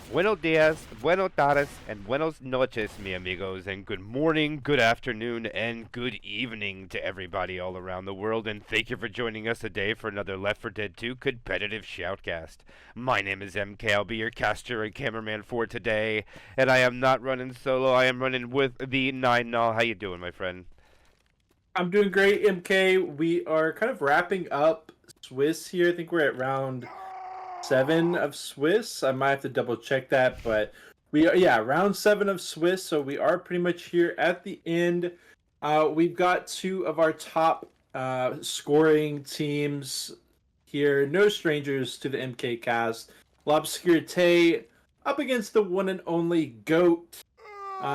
Buenos dias, buenos tardes, and buenos noches, mi amigos, and good morning, good afternoon, and good evening to everybody all around the world, and thank you for joining us today for another Left 4 Dead 2 competitive shoutcast. My name is MK, I'll be your caster and cameraman for today, and I am not running solo, I am running with the 9 Null. How you doing, my friend? I'm doing great, MK. We are kind of wrapping up Swiss here. I think we're at round 7 of Swiss. I might have to double check that, but we are, yeah, round 7 of Swiss. So we are pretty much here at the end. We've got two of our top scoring teams here. No strangers to the MK cast. L'Obscurité up against the one and only GOAT.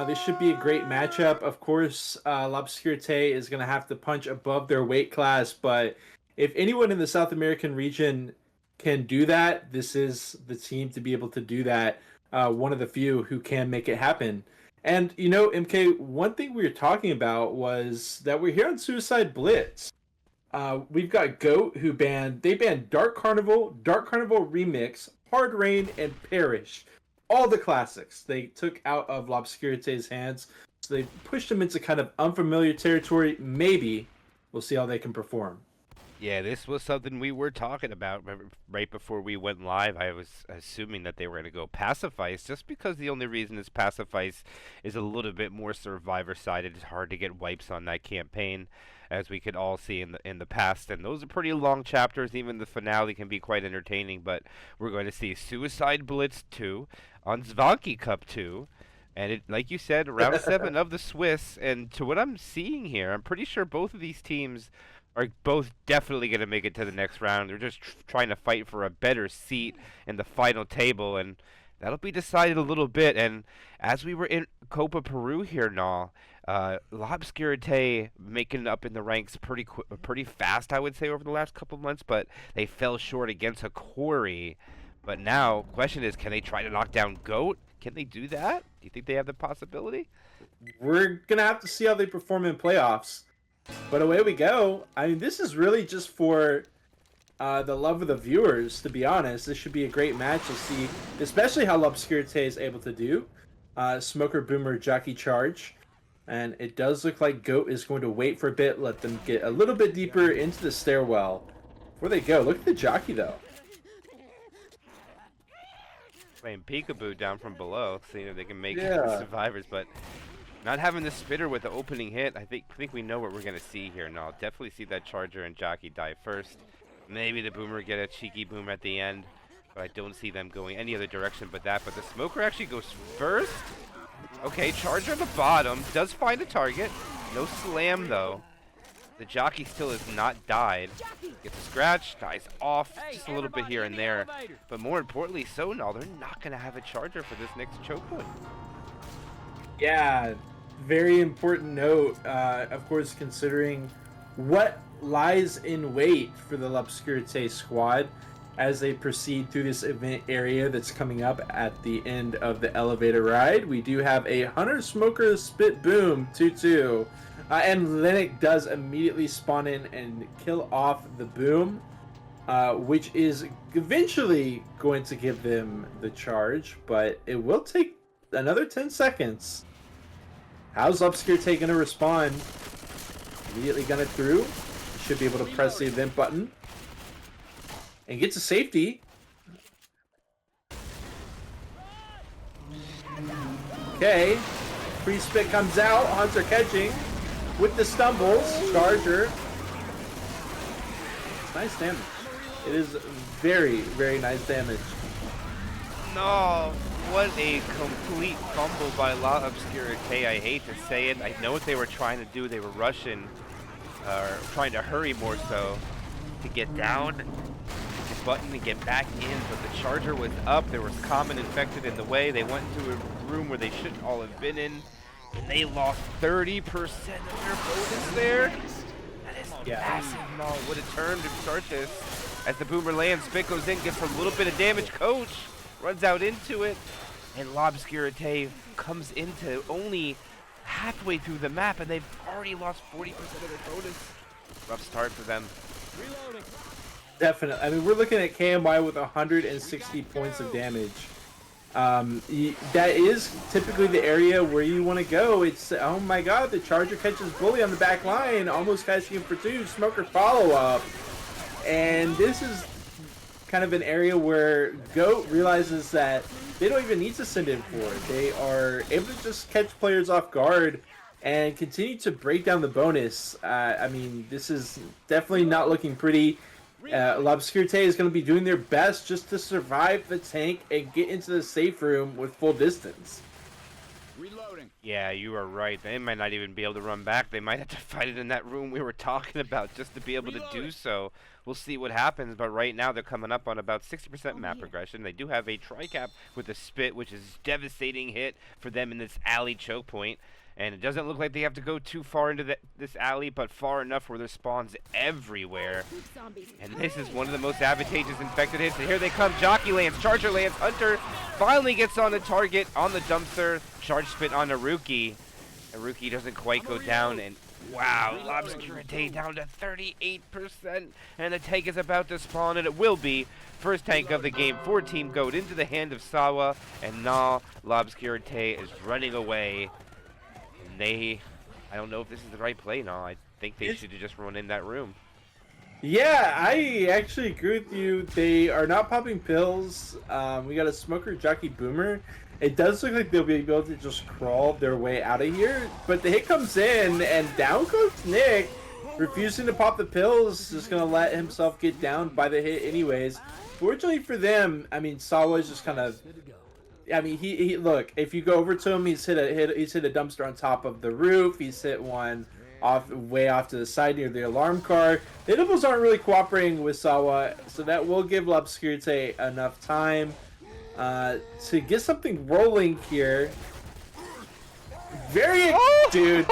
This should be a great matchup. Of course, L'Obscurité is going to have to punch above their weight class, but if anyone in the South American region can do that, this is the team to be able to do that. One of the few who can make it happen. And, you know, MK, one thing we were talking about was that we're here on Suicide Blitz. We've got GOAT who banned Dark Carnival Remix, Hard Rain, and Perish, all the classics they took out of L'Obscurité's hands. So they pushed them into kind of unfamiliar territory. Maybe we'll see how they can perform. Yeah, this was something we were talking about right before we went live. I was assuming that they were going to go Pacifice, just because the only reason is Pacifice is a little bit more survivor-sided. It's hard to get wipes on that campaign, as we could all see in the past. And those are pretty long chapters. Even the finale can be quite entertaining. But we're going to see Suicide Blitz 2 on Zvonki Cup 2. And it, like you said, round 7 of the Swiss. And to what I'm seeing here, I'm pretty sure both of these teams are both definitely going to make it to the next round. They're just trying to fight for a better seat in the final table, and that'll be decided a little bit. And as we were in Copa Peru here, now, L'Obscurité making up in the ranks pretty fast, I would say, over the last couple months, but they fell short against a Quarry. But now, question is, can they try to knock down Goat? Can they do that? Do you think they have the possibility? We're gonna have to see how they perform in playoffs. But away we go. I mean, this is really just for the love of the viewers, to be honest. This should be a great match to see, especially how L'Obscurité is able to do. Smoker, Boomer, Jockey Charge. And it does look like GOAT is going to wait for a bit, let them get a little bit deeper into the stairwell before they go. Look at the Jockey, though. Playing peekaboo down from below, seeing if they can make Yeah. survivors, but not having the spitter with the opening hit, I think we know what we're gonna see here. Now, I'll definitely see that Charger and Jockey die first. Maybe the Boomer get a cheeky boom at the end, but I don't see them going any other direction but that. But the Smoker actually goes first. Okay, Charger at the bottom does find a target. No slam though. The Jockey still has not died. Gets a scratch, dies off just a little bit here and there. But more importantly, so now they're not gonna have a Charger for this next choke point. Yeah, very important note, of course, considering what lies in wait for the L'Obscurité squad as they proceed through this event area that's coming up at the end of the elevator ride. We do have a Hunter Smoker Spit Boom 2-2, and Linux does immediately spawn in and kill off the Boom, which is eventually going to give them the charge, but it will take another 10 seconds. How's L'Obscurité going to respond? Immediately gun it through. Should be able to press the event button. And get to safety. Okay. Pre-spit comes out. Hunter catching. With the stumbles. Charger. It's nice damage. It is very, very nice damage. No, what a complete fumble by L'Obscurité. I hate to say it. I know what they were trying to do. They were rushing, or trying to hurry more so, to get down the button and get back in, but the Charger was up. There was Common infected in the way. They went into a room where they shouldn't all have been in, and they lost 30% of their bonus there. That is massive. No, what a turn to start this. As the Boomer lands, Spit goes in, gets a little bit of damage. Coach runs out into it, and L'Obscurité comes into only halfway through the map, and they've already lost 40% of their bonus. Rough start for them. Definitely. I mean, we're looking at KMY with 160 points of damage. That is typically the area where you want to go. It's, oh my god, the Charger catches Bully on the back line, almost catching him for two. Smoker follow up, and this is kind of an area where Goat realizes that they don't even need to send in for it. They are able to just catch players off guard and continue to break down the bonus. I mean, this is definitely not looking pretty. L'Obscurité is going to be doing their best just to survive the tank and get into the safe room with full distance. Reloading. Yeah, you are right. They might not even be able to run back. They might have to fight it in that room we were talking about just to be able to do so. We'll see what happens, but right now they're coming up on about 60% map progression. They do have a tri-cap with a spit, which is a devastating hit for them in this alley choke point. And it doesn't look like they have to go too far into this alley, but far enough where there's spawns everywhere. And this is one of the most advantageous infected hits. And here they come, Jockey Lance, Charger Lance, Hunter finally gets on the target on the dumpster. Charge spit on Haruki. Haruki doesn't quite go down, and wow, L'Obscurité down to 38%. And the tank is about to spawn, and it will be first tank of the game for Team Goat into the hand of Sawa. And now L'Obscurité is running away. I don't know if this is the right play now. I think they should have just run in that room. Yeah, I actually agree with you. They are not popping pills. We got a Smoker Jockey Boomer. It does look like they'll be able to just crawl their way out of here. But the hit comes in, and down goes Nick. Refusing to pop the pills, just going to let himself get down by the hit anyways. Fortunately for them, I mean, Sawa is just kind of... I mean, he look. If you go over to him, he's hit a dumpster on top of the roof. He's hit one way off to the side near the alarm car. The hitables aren't really cooperating with Sawa, so that will give L'Obscurité enough time to get something rolling here. Dude.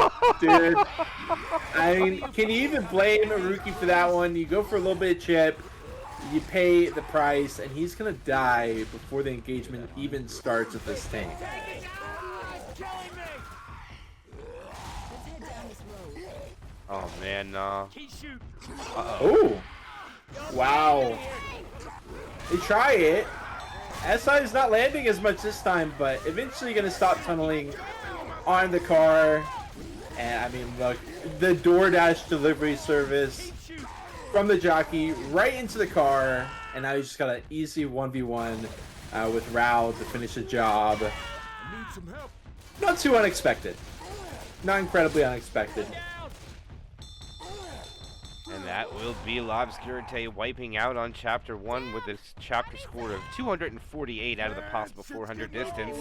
I mean, can you even blame a rookie for that one? You go for a little bit of chip. You pay the price, and he's gonna die before the engagement even starts with this tank. Oh man, Oh, wow! They try it. SI is not landing as much this time, but eventually gonna stop tunneling on the car. And I mean, look, the DoorDash delivery service from the jockey right into the car, and now he's just got an easy 1v1 with Rao to finish the job. Not too unexpected. Not incredibly unexpected. And that will be L'Obscurité wiping out on Chapter 1 with this chapter score of 248 out of the possible 400 distance.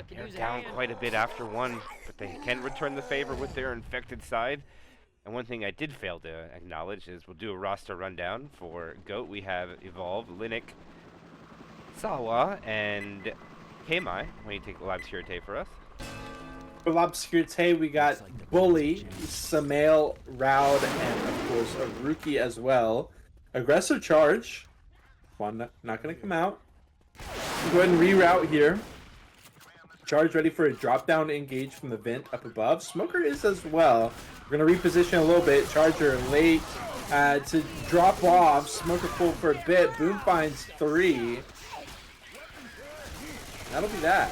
They're down quite a bit after 1, but they can return the favor with their infected side. And one thing I did fail to acknowledge is we'll do a roster rundown for Goat. We have Evolve, Linux, Sawa, and Kmai. Why don't you take L'Obscurité for us? For L'Obscurité, we got Bully, Samael, Raud, and of course a rookie as well. Aggressive charge. One not going to come out. Go ahead and reroute here. Charge ready for a drop down engage from the vent up above. Smoker is as well. We're going to reposition a little bit. Charger late to drop off. Smoker pull for a bit. Boom finds 3. That'll be that.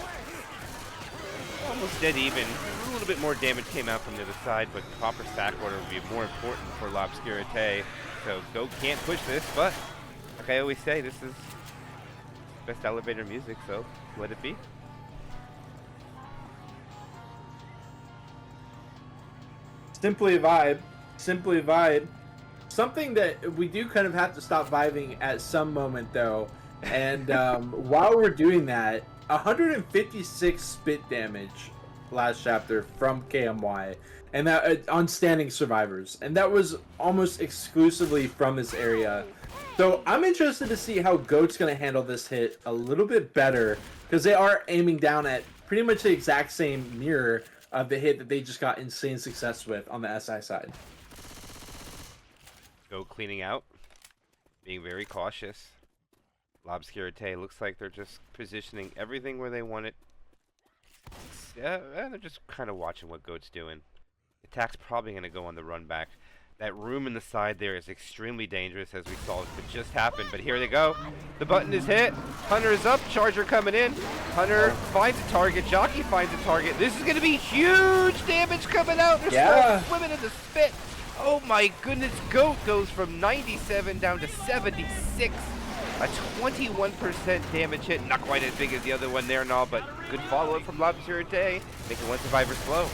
Almost dead even. A little bit more damage came out from the other side, but proper stack order would be more important for L'Obscurité. So Goat can't push this, but like I always say, this is best elevator music, so let it be. Simply a vibe. Simply a vibe. Something that we do kind of have to stop vibing at some moment, though. And while we're doing that, 156 spit damage last chapter from KMY, and that on standing survivors, and that was almost exclusively from this area. So I'm interested to see how Goat's going to handle this hit a little bit better, because they are aiming down at pretty much the exact same mirror of the hit that they just got insane success with on the SI side. Goat cleaning out, being very cautious. L'Obscurité looks like they're just positioning everything where they want it. Yeah, they're just kind of watching what Goat's doing. Attack's probably going to go on the run back. That room in the side there is extremely dangerous, as we saw it just happened. But here they go. The button is hit. Hunter is up. Charger coming in. Hunter finds a target. Jockey finds a target. This is going to be huge damage coming out. They're swimming in the spit. Oh my goodness. Goat goes from 97 down to 76. A 21% damage hit. Not quite as big as the other one there and all, but good follow-up from Lobsurite. Making one survivor slow.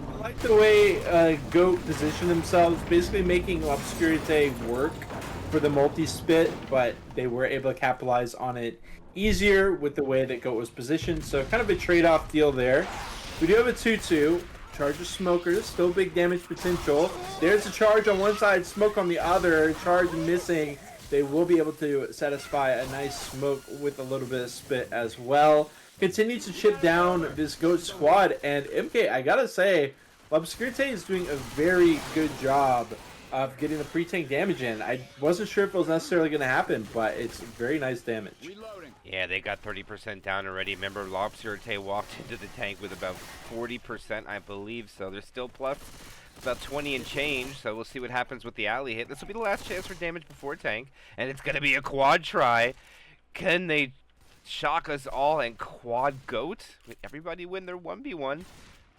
I like the way Goat positioned themselves, basically making Obscurite work for the multi-spit, but they were able to capitalize on it easier with the way that Goat was positioned, so kind of a trade-off deal there. We do have a 2-2. Charger Smoker, still big damage potential. There's a charge on one side, smoke on the other, charge missing. They will be able to satisfy a nice smoke with a little bit of spit as well. Continue to chip down this Goat squad, and MK, I gotta say, Obscurite is doing a very good job of getting the pre-tank damage in. I wasn't sure if it was necessarily going to happen, but it's very nice damage. Yeah, they got 30% down already. Remember, Lobsurite walked into the tank with about 40%, I believe, so they're still plus about 20 and change, so we'll see what happens with the alley hit. This will be the last chance for damage before tank, and it's going to be a quad try. Can they shock us all and quad Goat? Everybody win their 1v1.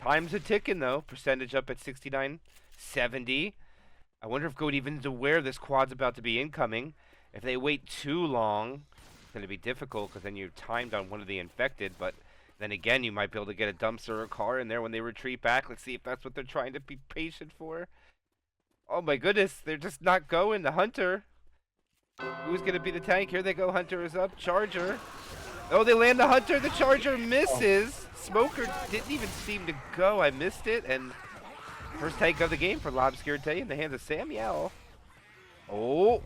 Time's a ticking though. Percentage up at 69, 70. I wonder if Goat even's aware this quad's about to be incoming. If they wait too long, it's going to be difficult because then you're timed on one of the infected. But then again, you might be able to get a dumpster or a car in there when they retreat back. Let's see if that's what they're trying to be patient for. Oh my goodness, they're just not going. The Hunter. Who's going to be the tank? Here they go. Hunter is up. Charger. Oh, they land the Hunter. The Charger misses. Smoker didn't even seem to go. I missed it. And first tank of the game for Lobsurite in the hands of Samuel. Oh.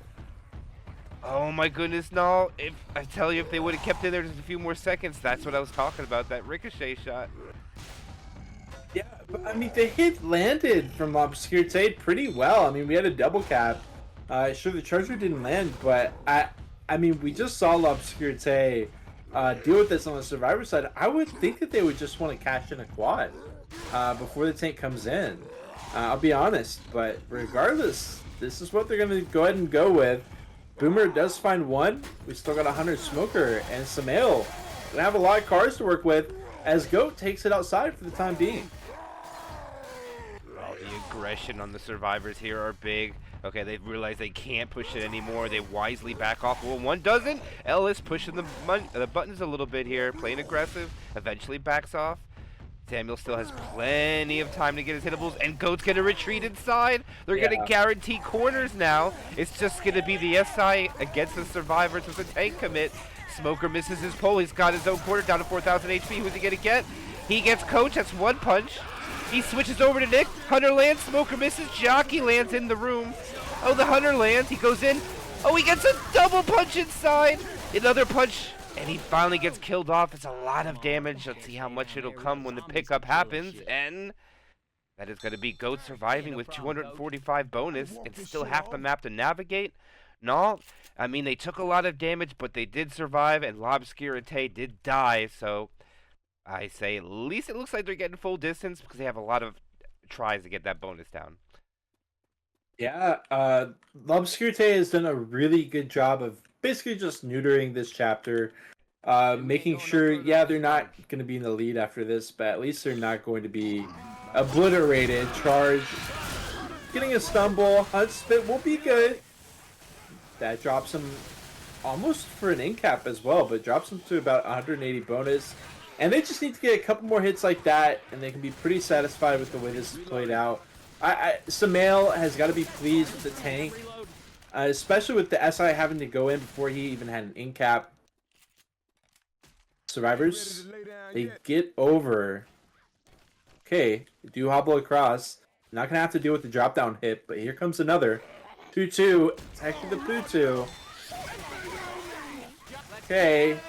Oh my goodness, no. If I tell you, if they would have kept in there just a few more seconds, that's what I was talking about, that ricochet shot. Yeah, but I mean, the hit landed from Obscurite pretty well. I mean, we had a double cap. Sure, the Charger didn't land, but I mean, we just saw Obscurite deal with this on the survivor side. I would think that they would just want to cash in a quad before the tank comes in. I'll be honest, but regardless, this is what they're going to go ahead and go with. Boomer does find one. We still got a Hunter Smoker and Samael. Gonna have a lot of cars to work with as Goat takes it outside for the time being. Oh, the aggression on the survivors here are big. Okay, they've realized they can't push it anymore. They wisely back off. Well, one doesn't. Ellis pushing the buttons a little bit here, playing aggressive. Eventually backs off. Samuel still has plenty of time to get his hittables, and Goat's going to retreat inside. They're going to guarantee corners now. It's just going to be the SI against the survivors with a tank commit. Smoker misses his pull. He's got his own corner down to 4,000 HP. Who's he going to get? He gets Coach. That's one punch. He switches over to Nick. Hunter lands. Smoker misses. Jockey lands in the room. Oh, the Hunter lands. He goes in. Oh, he gets a double punch inside. Another punch. And he finally gets killed off. It's a lot of damage. Let's see how much it'll come when the pickup happens. And that is going to be Goat surviving with 245 bonus and still half the map to navigate. No, I mean, they took a lot of damage, but they did survive, and Lobsurite did die. So I say at least it looks like they're getting full distance because they have a lot of tries to get that bonus down. Yeah, Lobsurite has done a really good job of basically just neutering this chapter, making sure, they're not going to be in the lead after this, but at least they're not going to be obliterated. Charge, getting a stumble, Hunt Spit will be good. That drops him almost for an in-cap as well, but drops him to about 180 bonus. And they just need to get a couple more hits like that, and they can be pretty satisfied with the way this is played out. Samael has got to be pleased with the tank. Especially with the SI having to go in before he even had an in-cap. Survivors, they get over. Okay, they do hobble across. Not going to have to deal with the drop-down hit, but here comes another. 2-2. It's actually the Poo-2. Okay.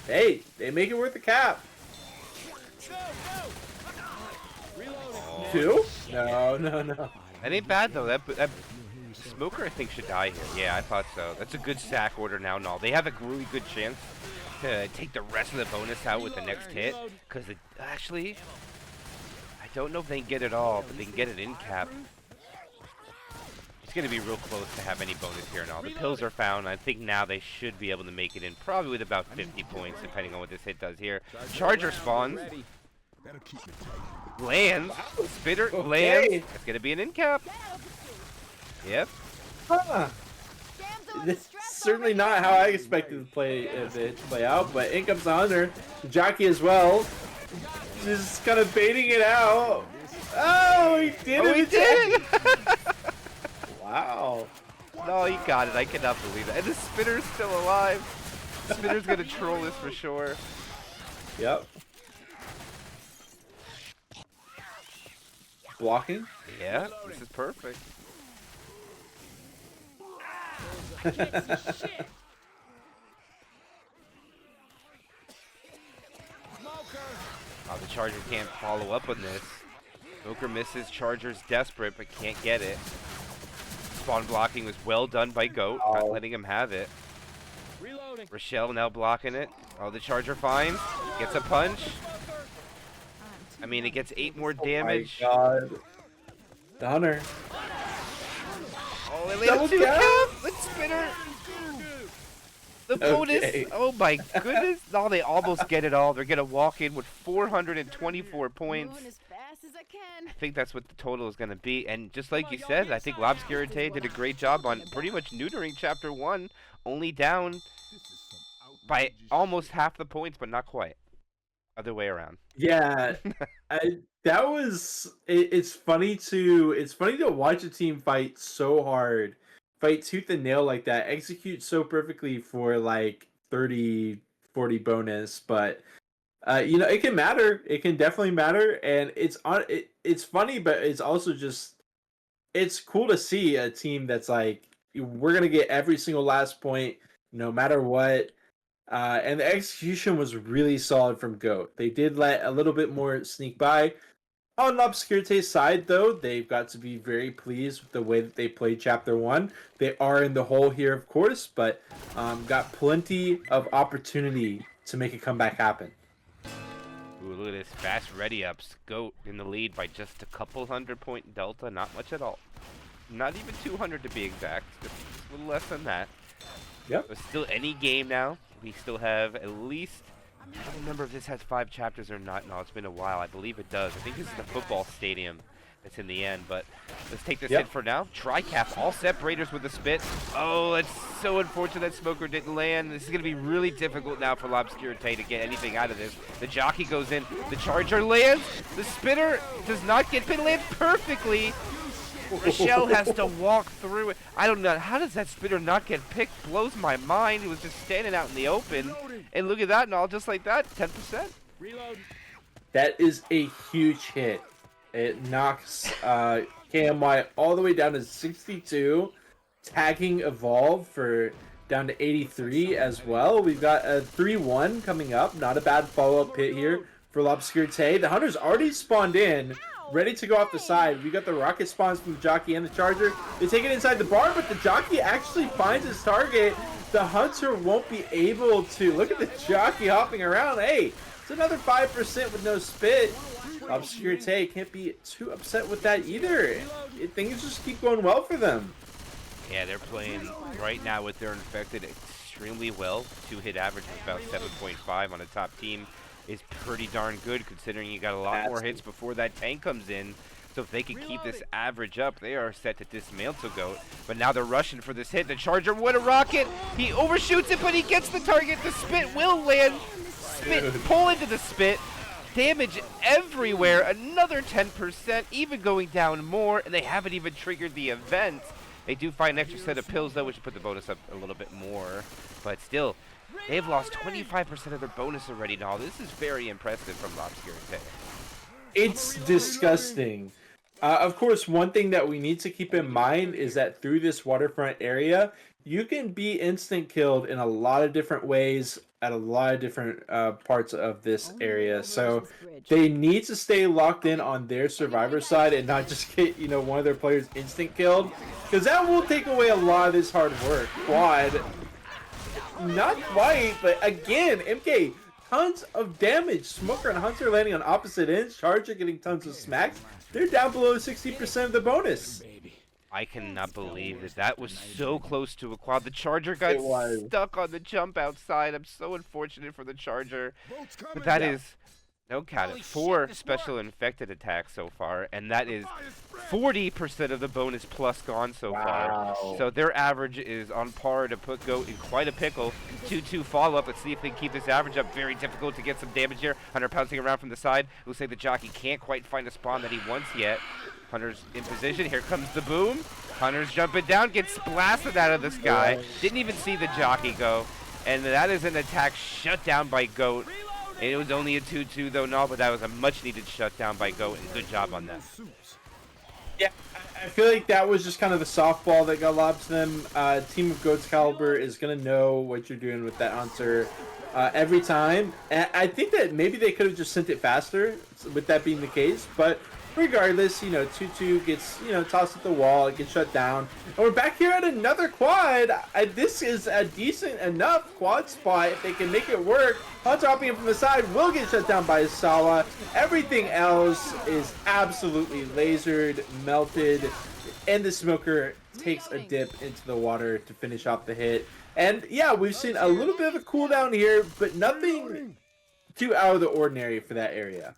Hey, they make it worth the cap. 2? No. That ain't bad, though. That Smoker, I think, should die here. Yeah, I thought so. That's a good sack order now. No, they have a really good chance to take the rest of the bonus out with the next hit. Because actually, I don't know if they can get it all, but they can get it in cap. It's going to be real close to have any bonus here and all. The pills are found. I think now they should be able to make it in probably with about 50 points, depending on what this hit does here. Charger spawns. Lands. Spitter lands. It's going to be an in cap. Yep. Huh. This is certainly not how I expected to play out, but in comes the Hunter. Jockey as well. Just kind of baiting it out. Oh, he did it! Oh, he did it! Wow. No, he got it. I cannot believe it. And the Spitter's still alive. The Spitter's going to troll this for sure. Yep. Blocking? Yeah, this is perfect. Oh, the Charger can't follow up on this. Smoker misses. Charger's desperate, but can't get it. Spawn blocking was well done by Goat, not letting him have it. Rochelle now blocking it. Oh, the Charger finds. Gets a punch. I mean, it gets 8 more damage. Oh my god. The Hunter. Oh, they landed 2 cap! The Spitter! The bonus! Okay. Oh my goodness! No, they almost get it all. They're gonna walk in with 424 points. I think that's what the total is gonna be. And just like you said, I think Lobscurite did a great job on pretty much neutering Chapter 1. Only down by almost half the points, but not quite. Other way around. Yeah, that was. It's funny to watch a team fight so hard, fight tooth and nail like that, execute so perfectly for like 30, 40 bonus. But it can matter. It can definitely matter, and it's funny, but it's also just it's cool to see a team that's like, we're gonna get every single last point, no matter what. And the execution was really solid from GOAT. They did let a little bit more sneak by. On Lobscurite's side, though, they've got to be very pleased with the way that they played Chapter 1. They are in the hole here, of course, but got plenty of opportunity to make a comeback happen. Ooh, look at this. Fast ready-ups. GOAT in the lead by just a couple 100-point delta. Not much at all. Not even 200 to be exact. Just a little less than that. Yep. But still any game now. We still have at least, I don't remember if this has 5 chapters or not. No, it's been a while. I believe it does. I think this is the football stadium that's in the end. But let's take this hit for now. Tri-cap, all separators with the spit. Oh, it's so unfortunate that Smoker didn't land. This is going to be really difficult now for Lobscurite to get anything out of this. The jockey goes in. The Charger lands. The Spitter does not get pin, lands perfectly. Rochelle has to walk through it. I don't know. How does that Spitter not get picked? Blows my mind. He was just standing out in the open. And look at that and all, just like that, 10%. That is a huge hit. It knocks KMY all the way down to 62. Tagging Evolve for down to 83 as well. We've got a 3-1 coming up. Not a bad follow-up hit here for Lobscurite. The Hunter's already spawned in, ready to go off the side. We got the rocket spawns from the Jockey and the Charger. They take it inside the barn, but the Jockey actually finds his target. The Hunter won't be able to. Look at the Jockey hopping around. Hey, it's another 5% with no spit. Lobscurite can't be too upset with that either. Things just keep going well for them. Yeah, they're playing right now with their infected extremely well. 2-hit average of about 7.5 on a top team is pretty darn good, considering you got a lot more hits before that tank comes in. So if they can keep this average up, they are set to dismantle GOAT. But now they're rushing for this hit. The Charger, what a rocket! He overshoots it, but he gets the target. The spit will land. Spit, pull into the spit. Damage everywhere. Another 10%, even going down more, and they haven't even triggered the event. They do find an extra set of pills, though, which should put the bonus up a little bit more. But still, they've lost 25% of their bonus already now. This is very impressive from Lobscurite. It's disgusting. Of course, one thing that we need to keep in mind is that through this waterfront area, you can be instant killed in a lot of different ways at a lot of different parts of this area. So they need to stay locked in on their survivor side and not just get, one of their players instant killed, because that will take away a lot of this hard work. Quad, not quite, but again, MK, tons of damage. Smoker and Hunter landing on opposite ends. Charger getting tons of smacks. They're down below 60% of the bonus. I cannot believe that that was so close to a quad. The Charger got It was. stuck on the jump outside. I'm so unfortunate for the Charger. But that is, no count it, 4 special infected attacks so far, and that is 40% of the bonus plus gone so far. So their average is on par to put Goat in quite a pickle. 2-2 follow-up. Let's see if they can keep this average up. Very difficult to get some damage here. Hunter pouncing around from the side. Looks like the jockey can't quite find a spawn that he wants yet. Hunter's in position. Here comes the boom. Hunter's jumping down, gets blasted out of the sky. Didn't even see the jockey go. And that is an attack shut down by Goat. And it was only a 2-2 though, no, but that was a much needed shutdown by Goat, and good job on that. Yeah, I feel like that was just kind of the softball that got lobbed to them. Team of Goat's caliber is going to know what you're doing with that Hunter every time. And I think that maybe they could have just sent it faster, with that being the case, but regardless, 2-2 gets, tossed at the wall, it gets shut down. And we're back here at another quad. This is a decent enough quad spot if they can make it work. Hunter dropping it from the side will get shut down by Sawa. Everything else is absolutely lasered, melted, and the smoker takes a dip into the water to finish off the hit. And yeah, we've seen a little bit of a cooldown here, but nothing too out of the ordinary for that area.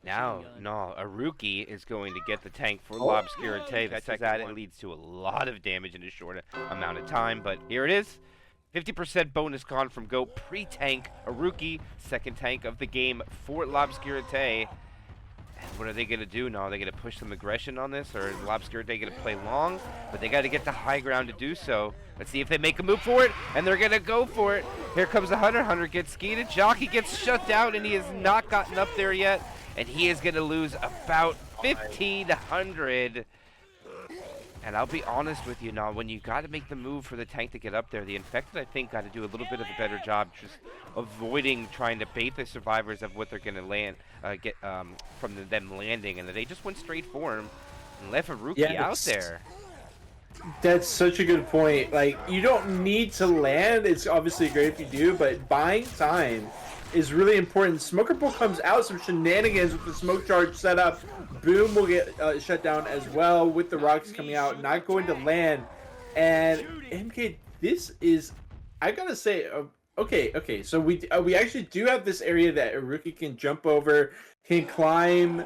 Now, no, a rookie is going to get the tank for Lobscurite. That it leads to a lot of damage in a short amount of time, but here it is. 50% bonus gone from Goat pre-tank, a rookie, second tank of the game for Lobscurite. And what are they going to do now? Are they going to push some aggression on this, or is Lobscurite going to play long? But they got to get the high ground to do so. Let's see if they make a move for it, and they're going to go for it. Here comes the Hunter. Hunter gets skeeted. Jockey gets shut down, and he has not gotten up there yet. And he is going to lose about 1,500. And I'll be honest with you now, when you got to make the move for the tank to get up there, the Infected, I think, got to do a little bit of a better job just avoiding trying to bait the survivors of what they're going to land, get from them landing. And they just went straight for him and left a rookie out there. That's such a good point. Like, you don't need to land. It's obviously great if you do, but buying time is really important. Smoker Bull comes out, some shenanigans with the smoke charge set up. Boom will get shut down as well with the rocks coming out, not going to land. And MK, this is, I gotta say, okay. So we actually do have this area that a rookie can jump over, can climb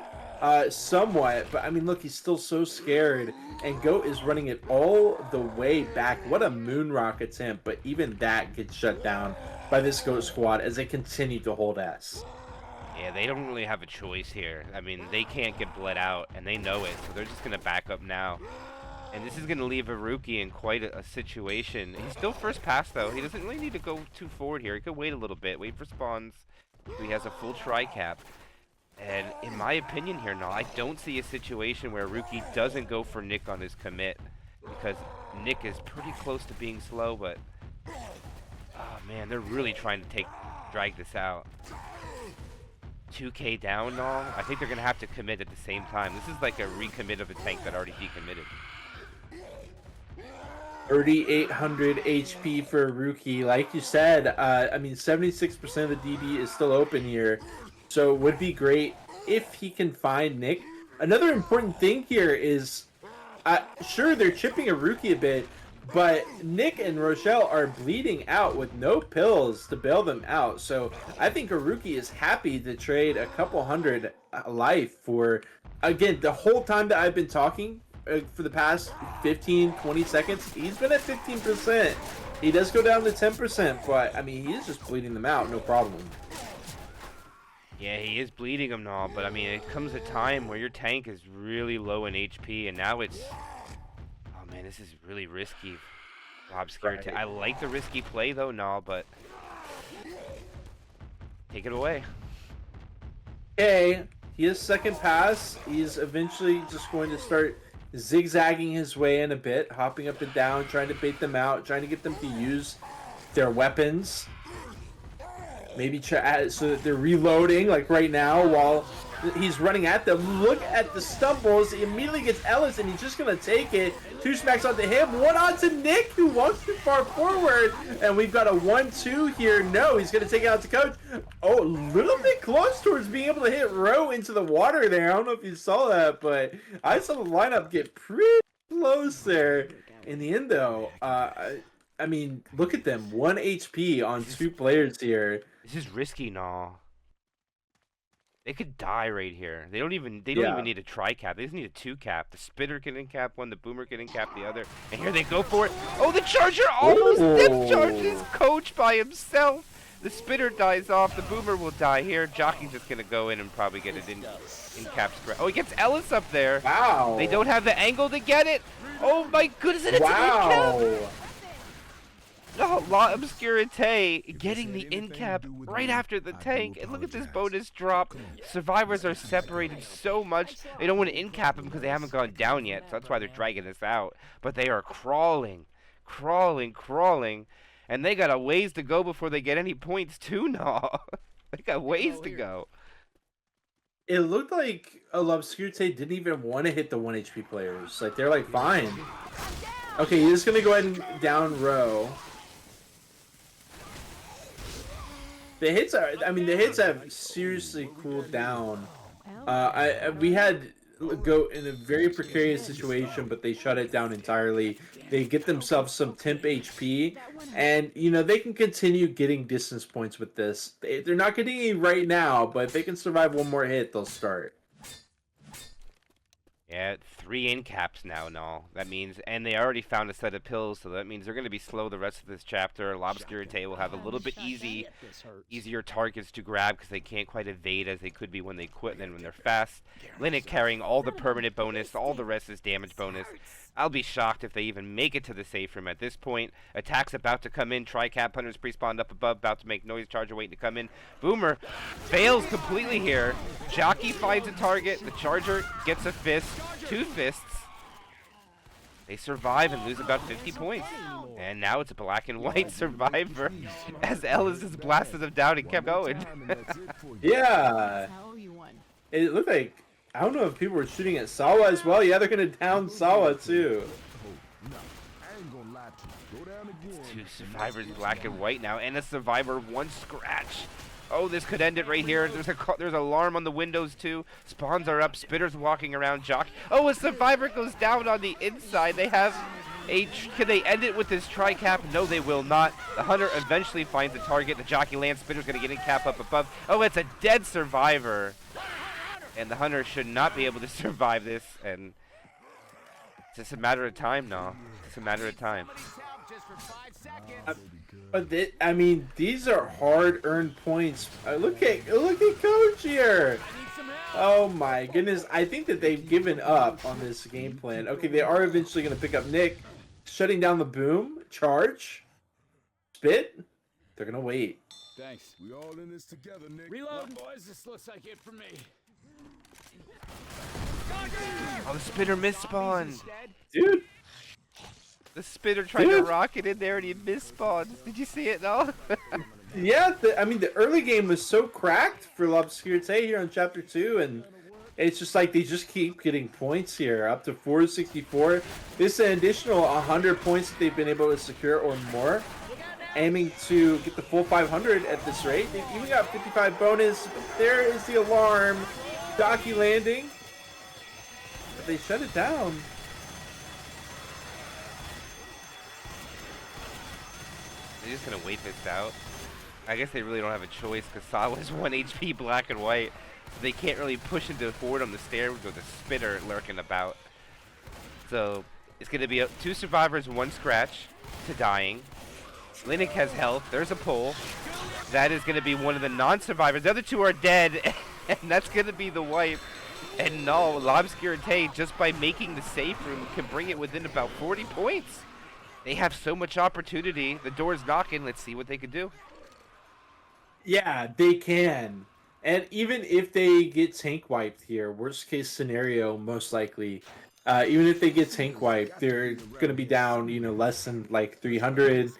somewhat, but I mean, look, he's still so scared, and Goat is running it all the way back. What a moon rock attempt, but even that gets shut down by this Goat squad as they continue to hold S. Yeah, they don't really have a choice here. I mean, they can't get bled out, and they know it, so they're just going to back up now. And this is going to leave a rookie in quite a situation. He's still first pass, though. He doesn't really need to go too forward here. He could wait a little bit, wait for spawns. He has a full tri-cap. And in my opinion here, no, I don't see a situation where a rookie doesn't go for Nick on his commit, because Nick is pretty close to being slow, but oh man, they're really trying to drag this out. 2k down now. I think they're gonna have to commit at the same time. This is like a recommit of a tank that already decommitted. 3,800 HP for a rookie. Like you said, I mean, 76% of the DB is still open here. So it would be great if he can find Nick. Another important thing here is, sure, they're chipping a rookie a bit, but Nick and Rochelle are bleeding out with no pills to bail them out. So I think a rookie is happy to trade a couple hundred life for, again, the whole time that I've been talking, for the past 15, 20 seconds, he's been at 15%. He does go down to 10%, but I mean, he's just bleeding them out, no problem. Yeah, he is bleeding them now, but I mean, it comes a time where your tank is really low in HP, and now it's, oh man, this is really risky. Lobscurite. Right. I like the risky play though, no, but take it away. Okay, he has second pass. He's eventually just going to start zigzagging his way in a bit, hopping up and down, trying to bait them out, trying to get them to use their weapons. Maybe so that they're reloading, like right now, while He's running at them. Look at the stumbles. He immediately gets Ellis, and he's just going to take it. 2 smacks onto him. 1 onto Nick, who walks too far forward. And we've got a 1-2 here. No, he's going to take it out to Coach. Oh, a little bit close towards being able to hit Rowe into the water there. I don't know if you saw that, but I saw the lineup get pretty close there. In the end, though, I mean, look at them. 1 HP on 2 players here. This is risky, no. They could die right here. They don't even need a tri-cap. They just need a 2-cap. The Spitter can in-cap one, the Boomer can in-cap the other. And here they go for it. Oh, the Charger almost depth charges Coach by himself. The Spitter dies off. The Boomer will die here. Jockey's just going to go in and probably get it in-cap spread. Oh, he gets Ellis up there. Wow. They don't have the angle to get it. Oh, my goodness. And it's an in-cap. Oh, La Obscurite getting the in-cap right after the tank. And look at this bonus drop. Survivors are separated so much. They don't want to in-cap them because they haven't gone down yet. So that's why they're dragging this out. But they are crawling. And they got a ways to go before they get any points too, no. They got ways to go. It looked like Obscurite didn't even want to hit the 1 HP players. Like, they're like, fine. Okay, he's going to go ahead and down Row. The hits have seriously cooled down. We had go in a very precarious situation, but they shut it down entirely. They get themselves some temp HP, and they can continue getting distance points with this. They're not getting any right now, but if they can survive 1 more hit, they'll start. Yeah, 3 in-caps now, no. That means, and they already found a set of pills, so that means they're going to be slow the rest of this chapter. L'Obscurite will have a little bit easier targets to grab because they can't quite evade as they could be when they quit and then when they're fast. Linnet carrying all the permanent bonus, all the rest is damage bonus. I'll be shocked if they even make it to the safe room at this point. Attack's about to come in. Tri-Cap Hunters pre-spawned up above, about to make noise. Charger waiting to come in. Boomer fails completely here. Jockey finds a target. The Charger gets a fist. 2 fists. They survive and lose about 50 points. And now it's a black and white survivor as Ellis just blasted them down and kept going. Yeah. It looked like, I don't know if people were shooting at Sawa as well. Yeah, they're going to down Sawa too. 2 survivors, black and white now, and a survivor, 1 scratch. Oh, this could end it right here. There's alarm on the windows too. Spawns are up. Spitter's walking around. Jock. Oh, a survivor goes down on the inside. They have a. Can they end it with this tri-cap? No, they will not. The Hunter eventually finds the target. The Jockey lands. Spitter's gonna get in cap up above. Oh, it's a dead survivor. And the Hunter should not be able to survive this. And it's just a matter of time now. It's a matter of time. But these are hard-earned points. Look at Coach here. Oh my goodness! I think that they've given up on this game plan. Okay, they are eventually going to pick up Nick, shutting down the boom, charge, spit. They're going to wait. Thanks. We all in this together, Nick. Reload, boys. This looks like it for me. Oh, the Spitter misspawned. Dude. The Spitter tried to rocket in there and he misspawned. Did you see it, no? Yeah, the early game was so cracked for L'Obscurite here on Chapter 2, and it's just like they just keep getting points here, up to 464. This is an additional 100 points that they've been able to secure or more, aiming to get the full 500 at this rate. They've even got 55 bonus, but there is the alarm. Jockey landing. But they shut it down. They're just gonna wait this out. I guess they really don't have a choice because Sawa's 1 HP black and white. So they can't really push into forward on the stairs with the Spitter lurking about. So it's gonna be 2 survivors, 1 scratch to dying. Linux has health. There's a pull. That is gonna be one of the non-survivors. The other 2 are dead, and that's gonna be the wipe. And no, L'Obscurite, just by making the safe room, can bring it within about 40 points. They have so much opportunity. The door's knocking. Let's see what they can do. Yeah, they can. And even if they get tank wiped here, worst case scenario, most likely, even if they get tank wiped, they're going to be down, less than like 300.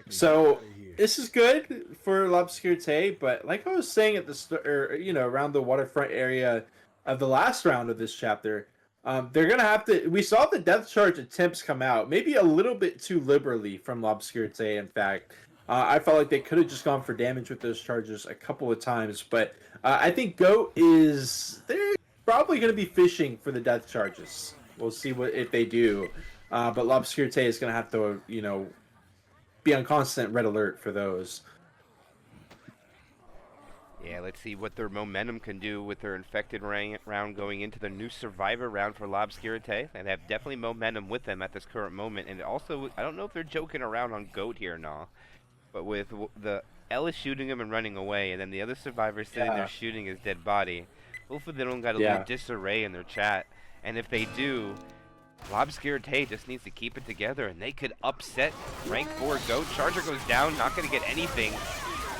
So this is good for L'Obscurité, but like I was saying at the start, or around the waterfront area of the last round of this chapter, they're gonna have to. We saw the death charge attempts come out, maybe a little bit too liberally from L'Obscurité. In fact, I felt like they could have just gone for damage with those charges a couple of times, but I think Goat is they're probably gonna be fishing for the death charges. We'll see what if they do, but L'Obscurité is gonna have to be on constant red alert for those. Yeah, let's see what their momentum can do with their infected round going into the new survivor round for L'Obscurité. And they have definitely momentum with them at this current moment. And also, I don't know if they're joking around on Goat here or not, but with the Ellis shooting him and running away, and then the other survivor sitting there shooting his dead body, both of them got a little disarray in their chat. And if they do, L'Obscurité just needs to keep it together, and they could upset rank 4 Goat. Charger goes down, not going to get anything.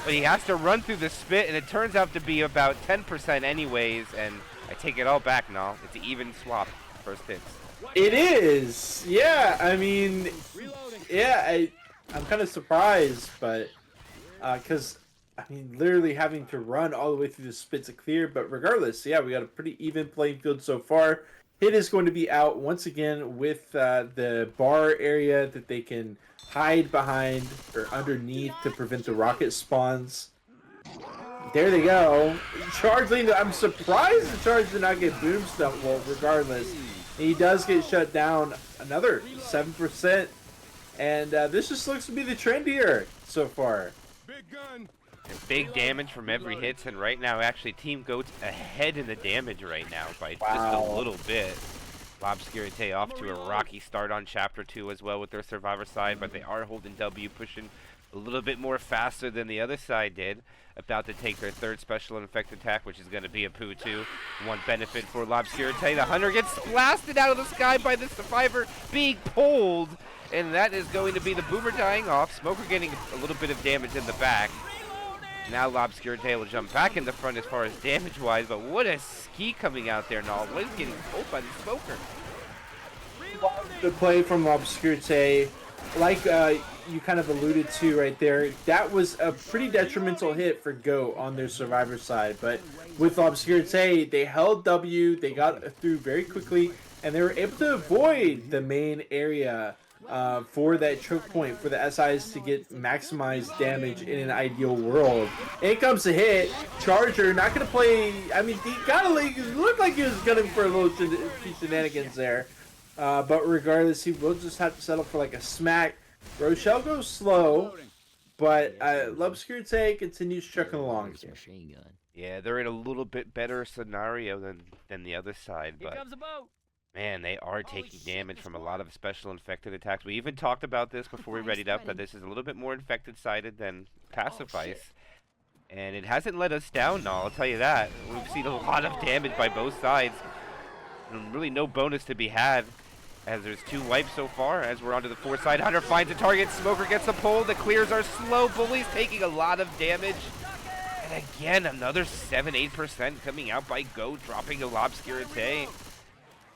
But he has to run through the spit, and it turns out to be about 10% anyways, and I take it all back now. It's an even swap, first hits. It is! Yeah, I mean, yeah, I'm kind of surprised, but, because, I mean, literally having to run all the way through the spit to clear, but regardless, yeah, we got a pretty even playing field so far. Hit is going to be out once again with the bar area that they can hide behind or underneath to prevent the rocket spawns. There they go. Charge lean. I'm surprised the charge did not get boomstone. Well, regardless, he does get shut down. Another 7%, and this just looks to be the trend here so far. Big gun. And big damage from every hit, and right now, actually, Team Goat's ahead in the damage right now by just a little bit. L'Obscurité off to a rocky start on Chapter 2 as well with their Survivor side, but they are holding W, pushing a little bit more faster than the other side did. About to take their third special infect attack, which is going to be a poo 2. One benefit for L'Obscurité. The Hunter gets blasted out of the sky by the Survivor being pulled, and that is going to be the Boomer dying off. Smoker getting a little bit of damage in the back. Now L'Obscurité will jump back in the front as far as damage-wise, but what a ski coming out there, Null. What is getting pulled by the Smoker? The play from L'Obscurité, like you kind of alluded to right there, that was a pretty detrimental hit for Goat on their Survivor side, but with L'Obscurité, they held W, they got through very quickly, and they were able to avoid the main area for that choke point for the SIs to get maximized damage in an ideal world. And it comes to hit. Charger not going to play. I mean, he kind of looked like he was gunning for a little shenanigans there. But regardless, he will just have to settle for like a smack. Rochelle goes slow, but L'Obscurité continues trucking along here. Yeah, they're in a little bit better scenario than the other side, but man, they are taking damage from a lot of special infected attacks. We even talked about this before we readied up, that this is a little bit more infected-sided than Pacifice. And it hasn't let us down, no, I'll tell you that. We've seen a lot of damage by both sides. And really no bonus to be had, as there's 2 wipes so far, as we're onto the 4th side. Hunter finds a target, Smoker gets a pull, the clears are slow, Bully's taking a lot of damage. And again, another 7-8% coming out by Goat, dropping to L'Obscurité.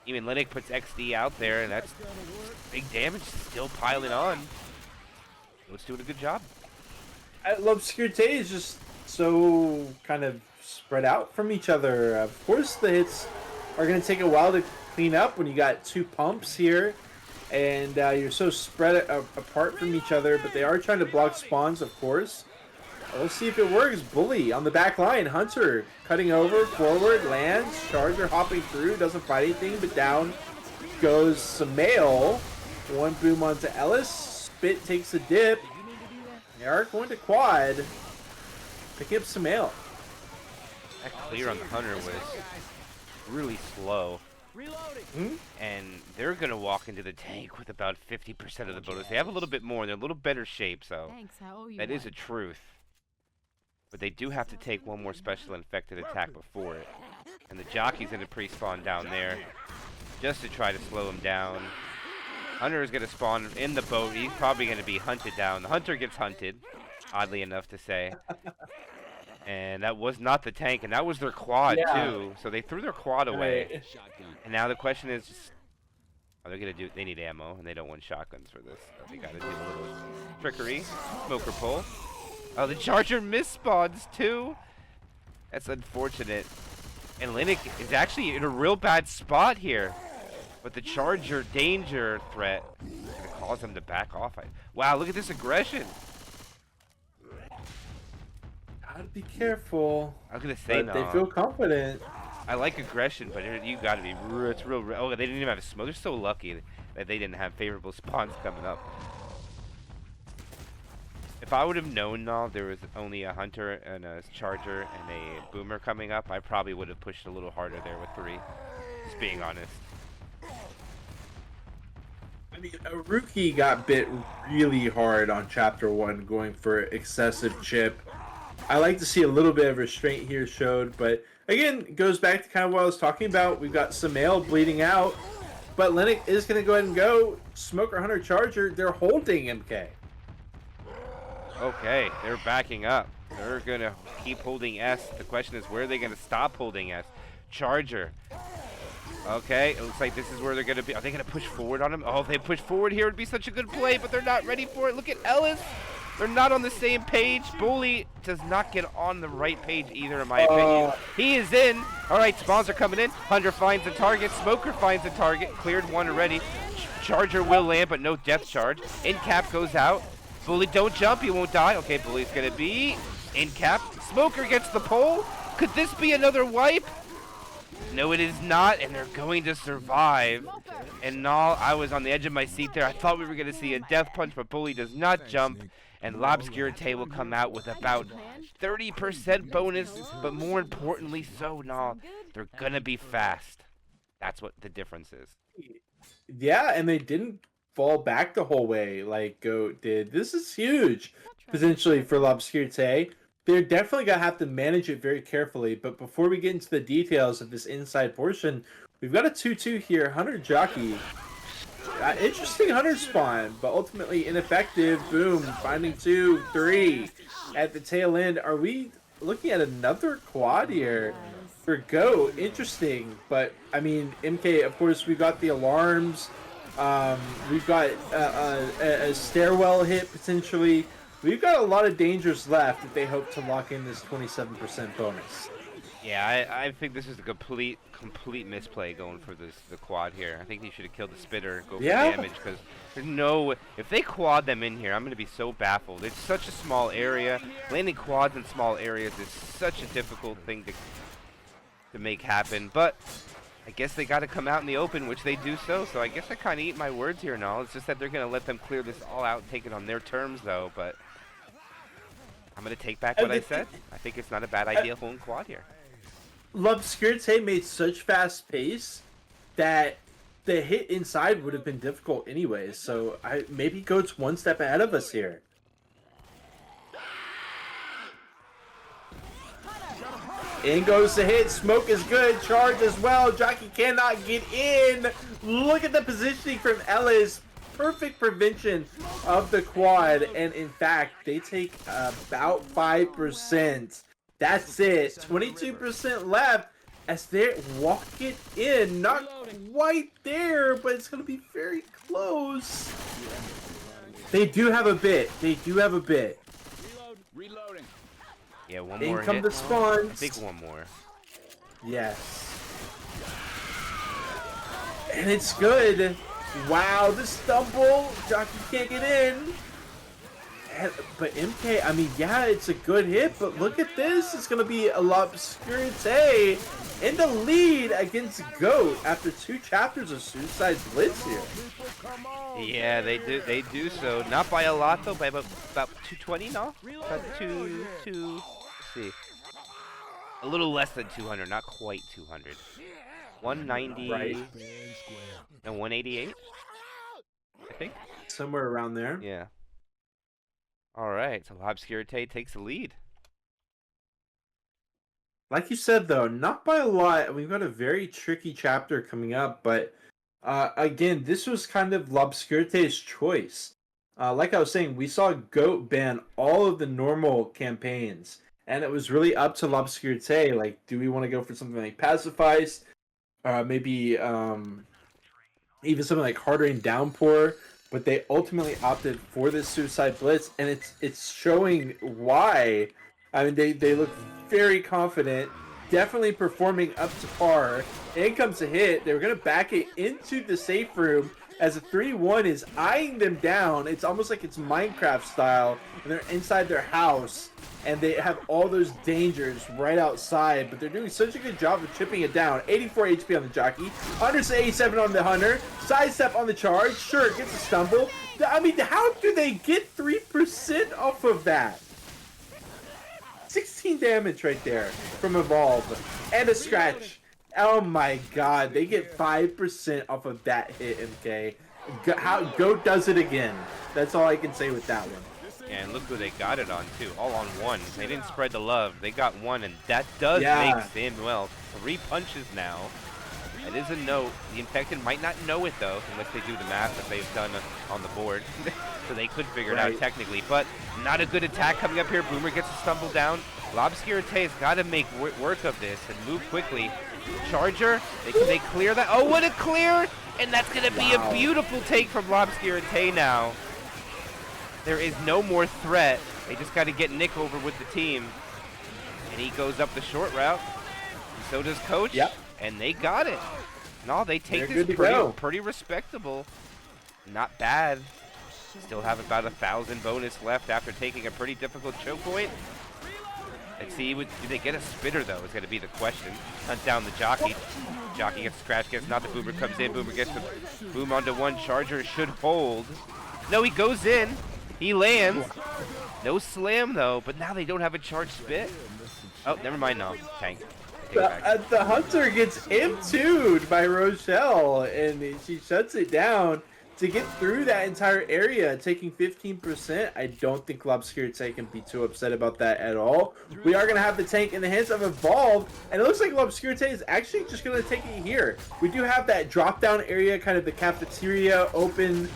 Even Linux puts XD out there, and that's big damage still piling on. Goat's doing a good job. L'Obscurité is just so kind of spread out from each other. Of course, the hits are going to take a while to clean up when you got 2 pumps here, and you're so spread apart from each other, but they are trying to block spawns, of course. We'll see if it works. Bully on the back line. Hunter cutting over, forward, lands. Charger hopping through, doesn't fight anything, but down goes Samael. 1 boom onto Ellis. Spit takes a dip. They are going to quad. Picking up Samael. That clear on the Hunter was really slow. And they're going to walk into the tank with about 50% of the bonus. They have a little bit more, and they're a little better shape, so that is a truth. But they do have to take 1 more special infected attack before it. And the jockey's going to pre-spawn down there just to try to slow him down. Hunter is going to spawn in the boat. He's probably going to be hunted down. The Hunter gets hunted, oddly enough to say. And that was not the tank, and that was their quad, too. So they threw their quad away. And now the question is, are they going to do... They need ammo, and they don't want shotguns for this. So they got to do a little trickery. Smoker pull. Oh, the Charger misspawns too. That's unfortunate. And Linux is actually in a real bad spot here. But the Charger danger threat is going to cause him to back off. Wow, look at this aggression. Gotta be careful. I was going to say, But they feel confident. I like aggression, but you got to be it's real. Oh, they didn't even have a smoke. They're so lucky that they didn't have favorable spawns coming up. If I would have known there was only a Hunter and a Charger and a Boomer coming up, I probably would have pushed a little harder there with 3. Just being honest. I mean, a rookie got bit really hard on Chapter 1 going for excessive chip. I like to see a little bit of restraint here showed, but again, it goes back to kind of what I was talking about. We've got Samael bleeding out, but Linux is going to go ahead and go. Smoker, Hunter, Charger, they're holding MK. Okay, they're backing up. They're going to keep holding S. The question is, where are they going to stop holding S? Charger. Okay, it looks like this is where they're going to be. Are they going to push forward on him? Oh, if they push forward here, it would be such a good play, but they're not ready for it. Look at Ellis. They're not on the same page. Bully does not get on the right page either, in my opinion. He is in. All right, spawns are coming in. Hunter finds the target. Smoker finds the target. Cleared one already. Charger will land, but no depth charge. In cap goes out. Bully, don't jump. He won't die. Okay, Bully's going to be in cap. Smoker gets the pole. Could this be another wipe? No, it is not, and they're going to survive. And Nall, I was on the edge of my seat there. I thought we were going to see a death punch, but Bully does not jump. And L'Obscurité will come out with about 30% bonus, but more importantly so, Nall, they're going to be fast. That's what the difference is. Yeah, and they didn't fall back the whole way like Goat did. This is huge, potentially, for L'Obscurité. They're definitely going to have to manage it very carefully. But before we get into the details of this inside portion, we've got a 2-2 here. Hunter Jockey. Interesting Hunter spawn, but ultimately ineffective. Boom. Finding 2, 3 at the tail end. Are we looking at another quad here for Goat? Interesting. But, I mean, MK, of course, we've got the alarms. We've got a stairwell hit, potentially. We've got a lot of dangers left if they hope to lock in this 27% bonus. Yeah, I think this is a complete misplay going for the quad here. I think he should have killed the spitter and go for damage, because there's no... If they quad them in here, I'm going to be so baffled. It's such a small area. Landing quads in small areas is such a difficult thing to make happen. But I guess they got to come out in the open, which they do so. So I guess I kind of eat my words here and all. It's just that they're going to let them clear this all out and take it on their terms, though. But I'm going to take back what I said. I think it's not a bad idea holding quad here. L'Obscurité made such fast pace that the hit inside would have been difficult anyways. So maybe Goat's one step ahead of us here. In goes the hit. Smoke is good. Charge as well. Jockey cannot get in. Look at the positioning from Ellis. Perfect prevention of the quad. And in fact, they take about 5%. That's it. 22% left as they walk it in. Not quite there, but it's going to be very close. They do have a bit. Reloading. Yeah, one more In come hit. the spawns. I think one more. Yes. And it's good. Wow, the stumble. Jockey can't get in. But MK, I mean, yeah, it's a good hit, but look at this. It's going to be a L'Obscurité in the lead against Goat after 2 chapters of Suicide Blitz here. Yeah, they do so. Not by a lot, though, by about 220, no? About let's see. A little less than 200, not quite 200. 190 Right. and 188, I think. Somewhere around there. Yeah. All right, so L'Obscurité takes the lead. Like you said, though, not by a lot. We've got a very tricky chapter coming up, but again, this was kind of L'Obscurité's choice. Like I was saying, we saw Goat ban all of the normal campaigns, and it was really up to L'Obscurité. Like, do we want to go for something like Pacifist? Maybe even something like Hard Rain Downpour. but they ultimately opted for this suicide blitz, and it's showing why. I mean, they look very confident, definitely performing up to par. In comes a hit. They were going to back it into the safe room as a 3-1 is eyeing them down. It's almost like it's Minecraft style, and they're inside their house, and they have all those dangers right outside, but they're doing such a good job of chipping it down. 84 HP on the jockey, 187 on the hunter, sidestep on the charge. Sure, it gets a stumble. I mean, how do they get 3% off of that? 16 damage right there from Evolve, and a scratch. Oh my god, they get 5% off of that hit, MK. Goat does it again. That's all I can say with that one. And look who they got it on, too. All on one. They didn't spread the love. They got one, and that does make Samuel 3 punches now. It is a note. The Infected might not know it, though, unless they do the math that they've done on the board. So they could figure it out technically. But not a good attack coming up here. Boomer gets a stumble down. Lobskirite's got to make work of this and move quickly. Charger, they clear that. Oh, what a clear! And that's going to be a beautiful take from Lobskirite now. There is no more threat. They just got to get Nick over with the team. And he goes up the short route. And so does Coach. Yep. And they got it. No, they take They're this pretty respectable. Not bad. Still have about 1,000 bonus left after taking a pretty difficult choke point. Let's see, do they get a spitter, though, is going to be the question. Hunt down the jockey. Jockey gets scratched, gets not the Boomer comes in. Boomer gets the boom onto one. Charger should hold. No, he goes in. He lands. No slam, though, but now they don't have a charged spit. Oh, never mind, no. Tank. The Hunter gets M2'd by Rochelle, and she shuts it down to get through that entire area, taking 15%. I don't think Lobskirite can be too upset about that at all. We are going to have the tank in the hands of Evolve, and it looks like Lobskirite is actually just going to take it here. We do have that drop-down area, kind of the cafeteria, open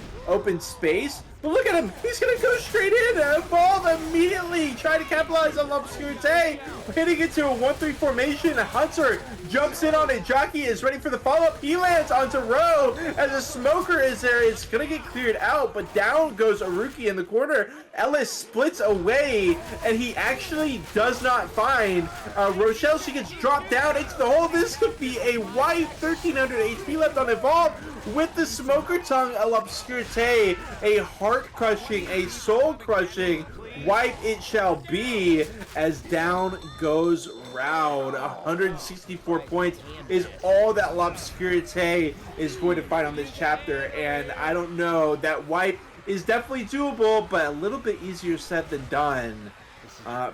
space. But look at him. He's going to go straight in. Evolve immediately trying to capitalize on Lobskirite. Hitting it to a 1-3 formation. Hunter jumps in on it. Jockey is ready for the follow-up. He lands onto Row as a smoker is there. It's going to get cleared out, but down goes Aruki in the corner. Ellis splits away, and he actually does not find Rochelle. She gets dropped down into the hole. This could be a white 1,300 HP left on Evolve with the smoker tongue. Lobskirite, a heart-crushing, a soul-crushing wipe it shall be, as down goes Round. 164 points is all that Lobskirite is going to find on this chapter, and I don't know, that wipe is definitely doable, but a little bit easier said than done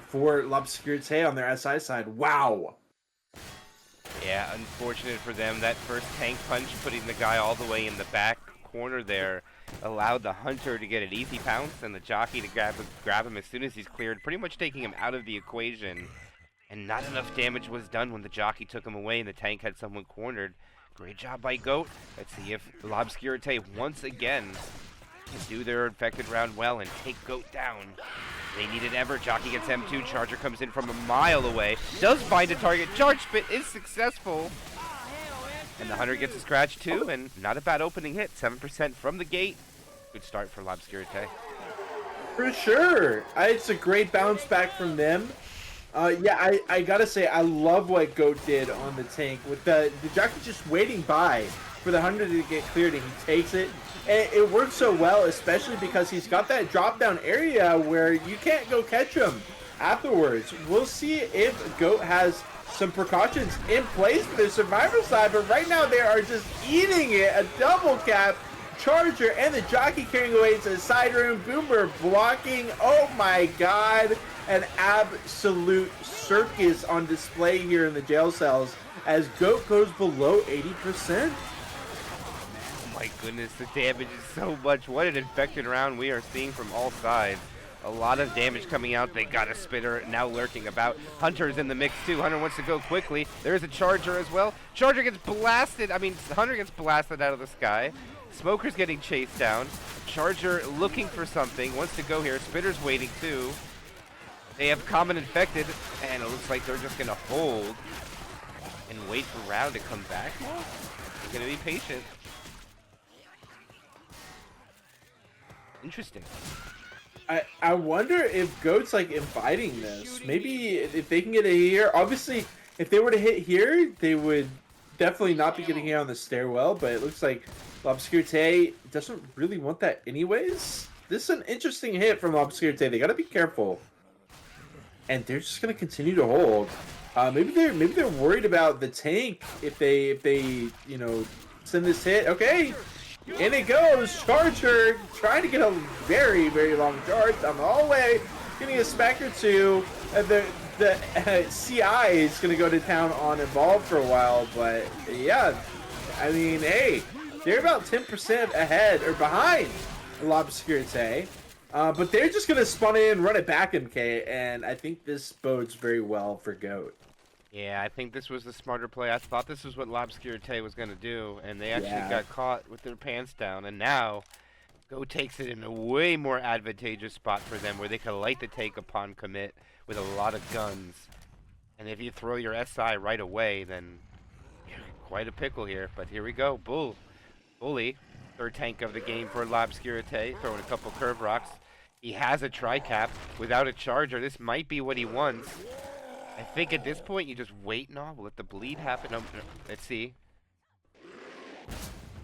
for Lobskirite on their SI side. Wow. Yeah, unfortunate for them. That first tank punch, putting the guy all the way in the back corner there, allowed the Hunter to get an easy pounce and the jockey to grab him as soon as he's cleared, pretty much taking him out of the equation. And not enough damage was done when the jockey took him away and the tank had someone cornered. Great job by Goat. Let's see if Lobskirite once again can do their infected round well and take Goat down. They need it ever. Jockey gets M2. Charger comes in from a mile away. Does find a target. Charge spit is successful. And the Hunter gets a scratch too, and not a bad opening hit. 7% from the gate. Good start for Lobskirite. For sure. It's a great bounce back from them. Yeah, I gotta say, I love what Goat did on the tank. With the jockey just waiting by for the Hunter to get cleared, and he takes it. And it works so well, especially because he's got that drop-down area where you can't go catch him afterwards. We'll see if Goat has some precautions in place for their survivor side, but right now they are just eating it. A double cap. Charger and the jockey carrying away to the side room. Boomer blocking. Oh my god. An absolute circus on display here in the jail cells as Goat goes below 80%. Oh my goodness, the damage is so much. What an infected round we are seeing from all sides. A lot of damage coming out. They got a spitter now lurking about. Hunter's in the mix too. Hunter wants to go quickly. There's a Charger as well. Charger gets blasted. Hunter gets blasted out of the sky. Smoker's getting chased down. Charger looking for something. Wants to go here. Spitter's waiting too. They have common infected, and it looks like they're just going to hold and wait for Round to come back. They're going to be patient. Interesting. I wonder if Goat's like inviting this. Maybe if they can get a here. Obviously, if they were to hit here, they would definitely not be getting here on the stairwell. But it looks like L'Obscurité doesn't really want that anyways. This is an interesting hit from L'Obscurité. They gotta be careful. And they're just gonna continue to hold. Maybe they're worried about the tank if they send this hit. Okay. In it goes, Charger, trying to get a very, very long charge down the hallway, getting a smack or two. The CI is going to go to town on Evolve for a while, but yeah, I mean, hey, they're about 10% ahead, or behind L'Obscurité, but they're just going to spawn in, run it back, MK, and I think this bodes very well for GOAT. Yeah, I think this was the smarter play. I thought this was what L'Obscurité was going to do, and they actually got caught with their pants down. And now, Go takes it in a way more advantageous spot for them, where they can light the take upon commit with a lot of guns. And if you throw your SI right away, then you're quite a pickle here. But here we go, Bully, third tank of the game for L'Obscurité, throwing a couple curve rocks. He has a tri-cap without a charger. This might be what he wants. I think at this point you just wait and all, let the bleed happen. No, let's see.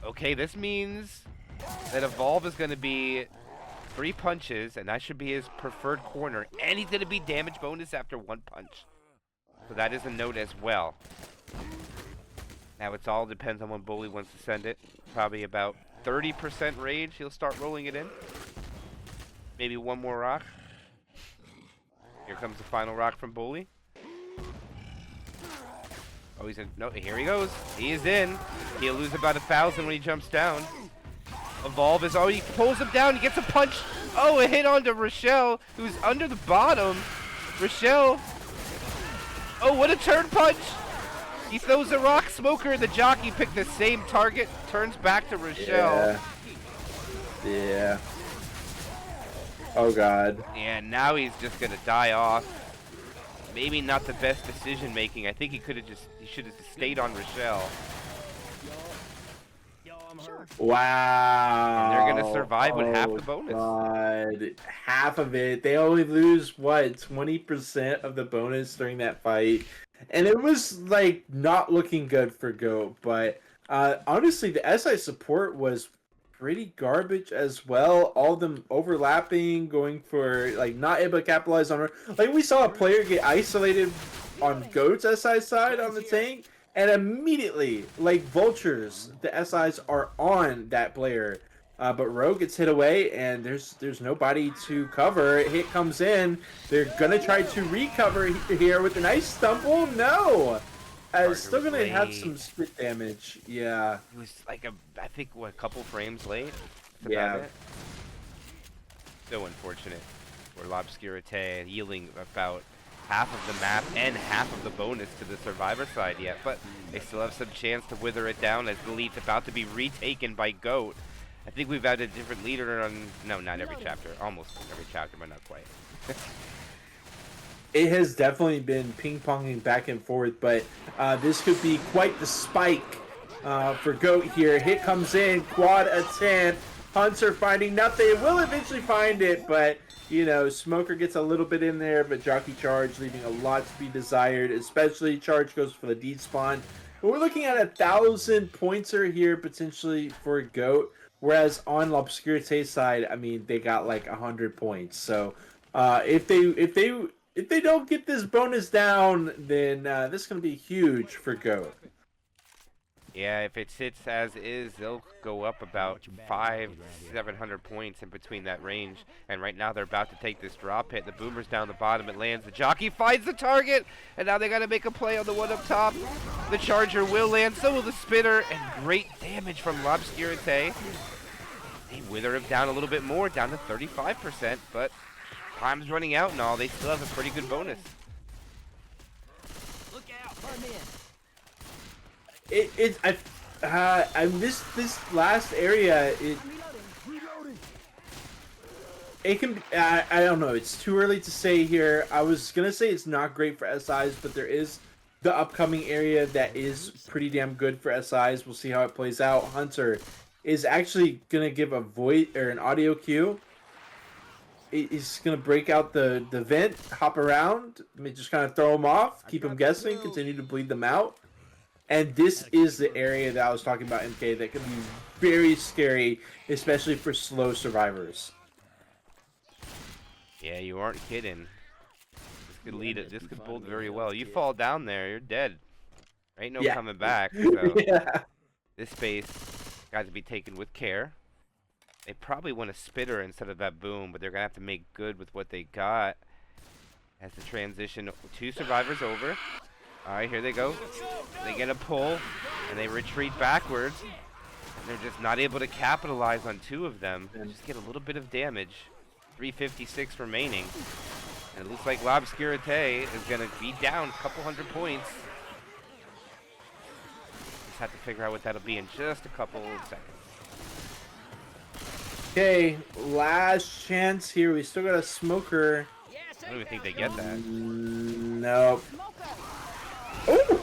Okay, this means that Evolve is going to be 3 punches, and that should be his preferred corner. And he's going to be damage bonus after 1 punch. So that is a note as well. Now it all depends on when Bully wants to send it. Probably about 30% rage. He'll start rolling it in. Maybe one more rock. Here comes the final rock from Bully. Oh, he's in. No, here he goes. He is in. He'll lose about 1,000 when he jumps down. Evolve is. Oh, he pulls him down. He gets a punch. Oh, a hit onto Rochelle, who's under the bottom. Rochelle. Oh, what a turn punch. He throws a rock. Smoker and the jockey pick the same target. Turns back to Rochelle. Yeah. Oh, God. Yeah, now he's just going to die off. Maybe not the best decision making. I think he should have stayed on Rochelle. Wow. And they're gonna survive with half the bonus. God. Half of it. They only lose what, 20% of the bonus during that fight. And it was like not looking good for GOAT, but honestly the SI support was pretty garbage as well. All of them overlapping, going for like not able to capitalize on her. Like we saw a player get isolated on GOAT's SI side on the tank, and immediately, like vultures, the SIs are on that player. But Rogue gets hit away, and there's nobody to cover. Hit comes in. They're gonna try to recover here with a nice stumble. No. Still gonna have some spit damage. Yeah. It was like I think a couple frames late. That's Yeah. about it. So unfortunate for L'Obscurité, yielding about half of the map and half of the bonus to the survivor side yet, but they still have some chance to wither it down as the lead's about to be retaken by GOAT. I think we've had a different leader on, no, not every chapter, almost every chapter, but not quite. It has definitely been ping-ponging back and forth, but this could be quite the spike for GOAT here. Hit comes in, quad attempt. Hunter finding nothing. Will eventually find it, but, you know, Smoker gets a little bit in there, but Jockey Charge leaving a lot to be desired, especially Charge goes for the despawn. But we're looking at 1,000 pointer here potentially for GOAT, whereas on L'Obscurité's side, I mean, they got like 100 points. So if they don't get this bonus down, then this is going to be huge for GOAT. Yeah, if it sits as is, they'll go up about 700 points in between that range. And right now they're about to take this drop hit. The Boomer's down the bottom. It lands. The Jockey finds the target. And now they got to make a play on the one up top. The Charger will land. So will the Spitter. And great damage from L'Obscurité. They wither him down a little bit more, down to 35%. But time's running out and all. They still have a pretty good bonus. Look out, I'm in. I missed this last area. It can. I don't know. It's too early to say here. I was gonna say it's not great for SIs, but there is the upcoming area that is pretty damn good for SIs. We'll see how it plays out. Hunter is actually gonna give a voice or an audio cue he's gonna break out the vent, hop around, I mean, just kind of throw them off, keep them guessing, continue to bleed them out. And this is the area that I was talking about, MK, that can be very scary, especially for slow survivors. Yeah, you aren't kidding. This could lead it. This could bode very well. You fall down there, you're dead. There ain't no coming back. So Yeah. this space got to be taken with care. They probably want a spitter instead of that boom, but they're gonna have to make good with what they got. As the transition, 2 survivors over. All right, here they go. They get a pull, and they retreat backwards. And they're just not able to capitalize on 2 of them. They just get a little bit of damage. 356 remaining. And it looks like L'Obscurité is going to be down a couple hundred points. Just have to figure out what that'll be in just a couple of seconds. Okay, last chance here. We still got a smoker. I don't even think they get that. Nope. Ooh.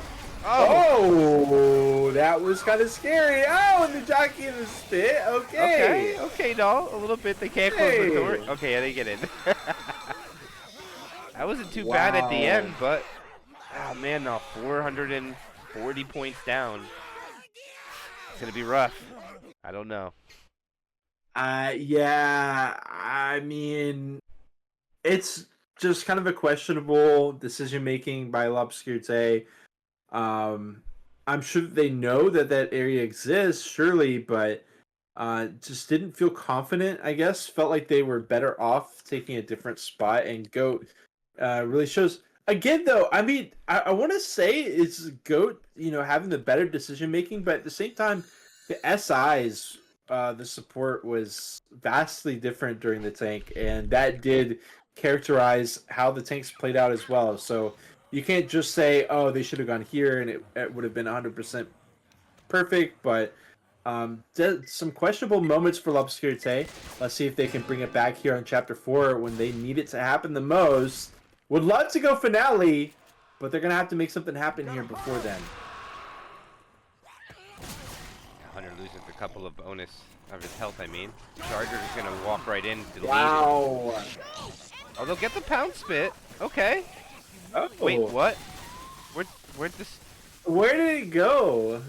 Oh! Oh, that was kind of scary. Oh, and the jockey in the spit. Okay. Okay, doll. A little bit. They can't close the door. Okay, yeah, they get in. That wasn't too bad at the end, but oh man, now 440 points down. It's gonna be rough. I don't know. Yeah. I mean, it's just kind of a questionable decision making by L'Obscurité. I'm sure they know that that area exists, surely, but just didn't feel confident, I guess. Felt like they were better off taking a different spot, and Goat really shows. Again, though, I mean, I want to say it's Goat, having the better decision making, but at the same time, the SIs, the support was vastly different during the tank, and that did characterize how the tanks played out as well. So you can't just say, oh, they should have gone here and it would have been 100% perfect, but some questionable moments for L'Obscurité. Let's see if they can bring it back here on Chapter 4 when they need it to happen the most. Would love to go finale, but they're going to have to make something happen here before then. Hunter loses a couple of bonus of his health, I mean. Charger is going to walk right in, delete Wow. it. Oh, they'll get the pound spit. Okay. Oh. Wait, what? Where'd this... Where did it go?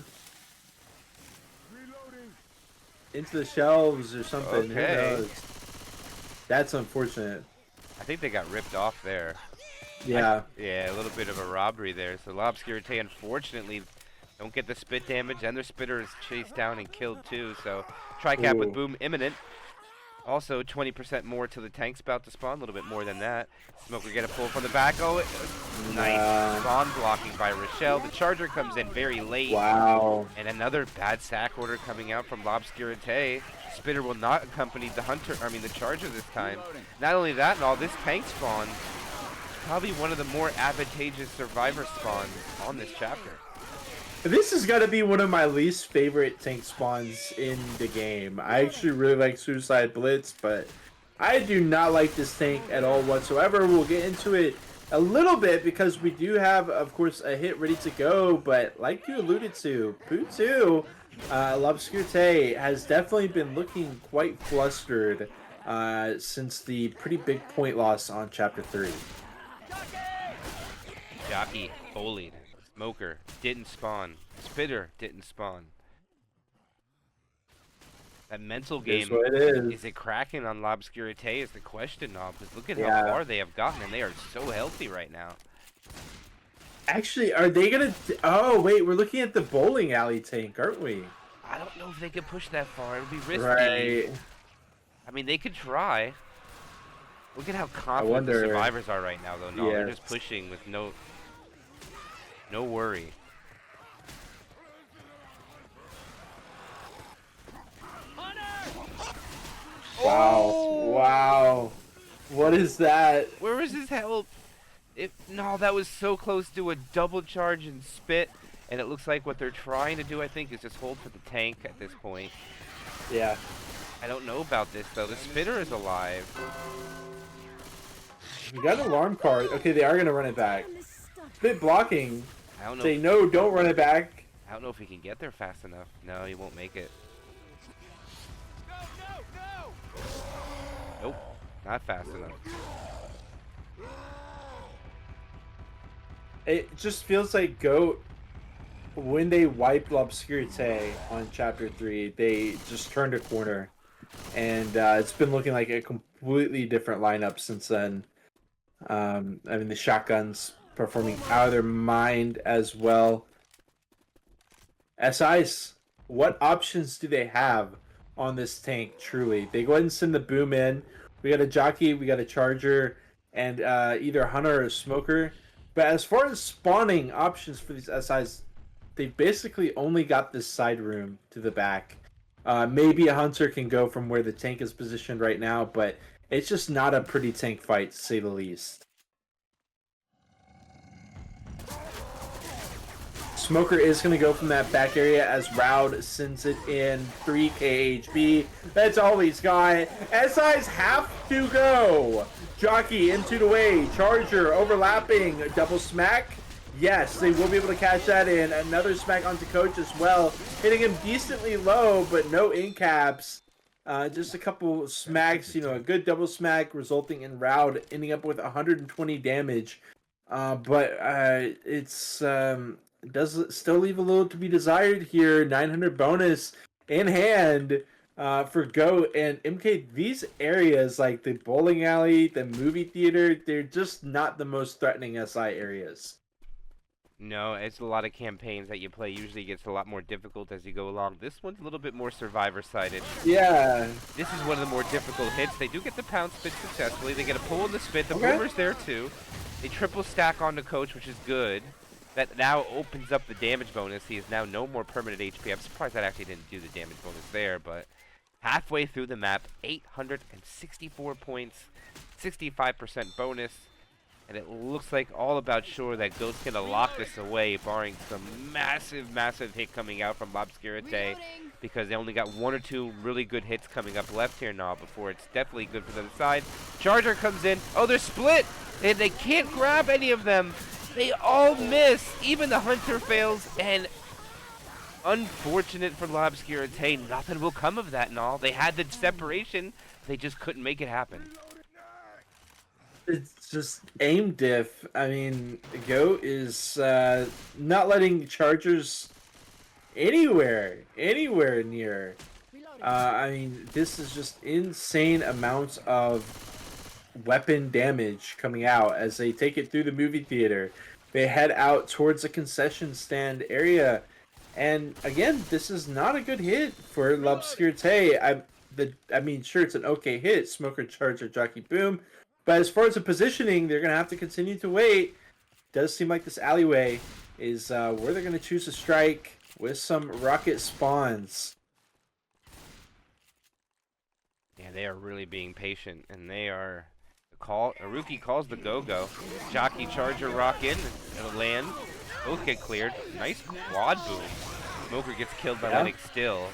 Reloading. Into the shelves or something. Okay. Who knows? That's unfortunate. I think they got ripped off there. Yeah. Yeah, a little bit of a robbery there. So L'Obscurité, unfortunately, don't get the spit damage, and their spitter is chased down and killed too. So Tricap with boom imminent. Also 20% more till the tank's about to spawn, a little bit more than that. Smoker get a pull from the back. Oh, nice spawn blocking by Rochelle. The Charger comes in very late. Wow. And another bad sack order coming out from L'Obscurité. Spitter will not accompany the the Charger this time. Not only that, and all this tank spawn, probably one of the more advantageous survivor spawns on this chapter. This is going to be one of my least favorite tank spawns in the game. I actually really like Suicide Blitz, but I do not like this tank at all whatsoever. We'll get into it a little bit because we do have, of course, a hit ready to go, but like you alluded to, Poo2, L'Obscurité has definitely been looking quite flustered since the pretty big point loss on Chapter 3. Jockey, bullied. Smoker didn't spawn. Spitter didn't spawn. That mental game, is it cracking on L'Obscurité is the question now, because look at how far they have gotten, and they are so healthy right now. Actually, are they going to... Oh, wait, we're looking at the bowling alley tank, aren't we? I don't know if they can push that far. It would be risky. Right. I mean, they could try. Look at how confident the survivors are right now, though. No, they're just pushing with no worry. Wow. Oh! Wow. What is that? Where is his health? No, that was so close to a double charge and spit. And it looks like what they're trying to do, I think, is just hold for the tank at this point. Yeah. I don't know about this, though. The spitter is alive. You got an alarm card. Okay, they are going to run it back. Spit blocking. I don't know. Say no, don't run it back. I don't know if he can get there fast enough. No, he won't make it. Nope. Not fast enough. It just feels like GOAT, when they wiped L'Obscurité on Chapter 3, they just turned a corner. And it's been looking like a completely different lineup since then. I mean, the shotguns performing out of their mind as well. SIs, what options do they have on this tank, truly? They go ahead and send the boom in. We got a jockey, we got a charger, and either a hunter or a smoker. But as far as spawning options for these SIs, they basically only got this side room to the back. Maybe a hunter can go from where the tank is positioned right now, but it's just not a pretty tank fight, to say the least. Smoker is going to go from that back area as Roud sends it in. 3 KHB. That's all he's got. SIs have to go. Jockey into the way. Charger overlapping. Double smack. Yes, they will be able to catch that in. Another smack onto Coach as well. Hitting him decently low, but no in caps. Just a couple smacks, a good double smack resulting in Roud ending up with 120 damage. But it's does still leave a little to be desired here. 900 bonus in hand for GOAT and MK. These areas like the bowling alley, the movie theater, they're just not the most threatening SI areas. No, it's a lot of campaigns that you play. Usually gets a lot more difficult as you go along. This one's a little bit more survivor-sided. Yeah. This is one of the more difficult hits. They do get the pound spit successfully. They get a pull in the spit. The Okay. boomer's there too. They triple stack onto Coach, which is good. That now opens up the damage bonus. He is now no more permanent HP. I'm surprised that actually didn't do the damage bonus there, but halfway through the map, 864 points, 65% bonus. And it looks like all about sure that GOAT's going to lock this away, barring some massive, massive hit coming out from L'Obscurité, because they only got 1 or 2 really good hits coming up left here now before it's definitely good for the other side. Charger comes in. Oh, they're split, and they can't grab any of them. They all miss. Even the hunter fails, and unfortunate for L'Obscurité, nothing will come of that and all. They had the separation. They just couldn't make it happen. It's just aim diff. I mean, GOAT is not letting Chargers anywhere near. I mean, this is just insane amounts of weapon damage coming out as they take it through the movie theater. They head out towards the concession stand area. And again, this is not a good hit for L'Obscurité. I mean, sure, it's an okay hit. Smoker, Charger, Jockey, Boom. But as far as the positioning, they're going to have to continue to wait. Does seem like this alleyway is where they're going to choose to strike with some rocket spawns. Yeah, they are really being patient, and they are... Aruki calls the go-go. Jockey, Charger, rock in. It'll land. Both get cleared. Nice quad boom. Smoker gets killed by letting still.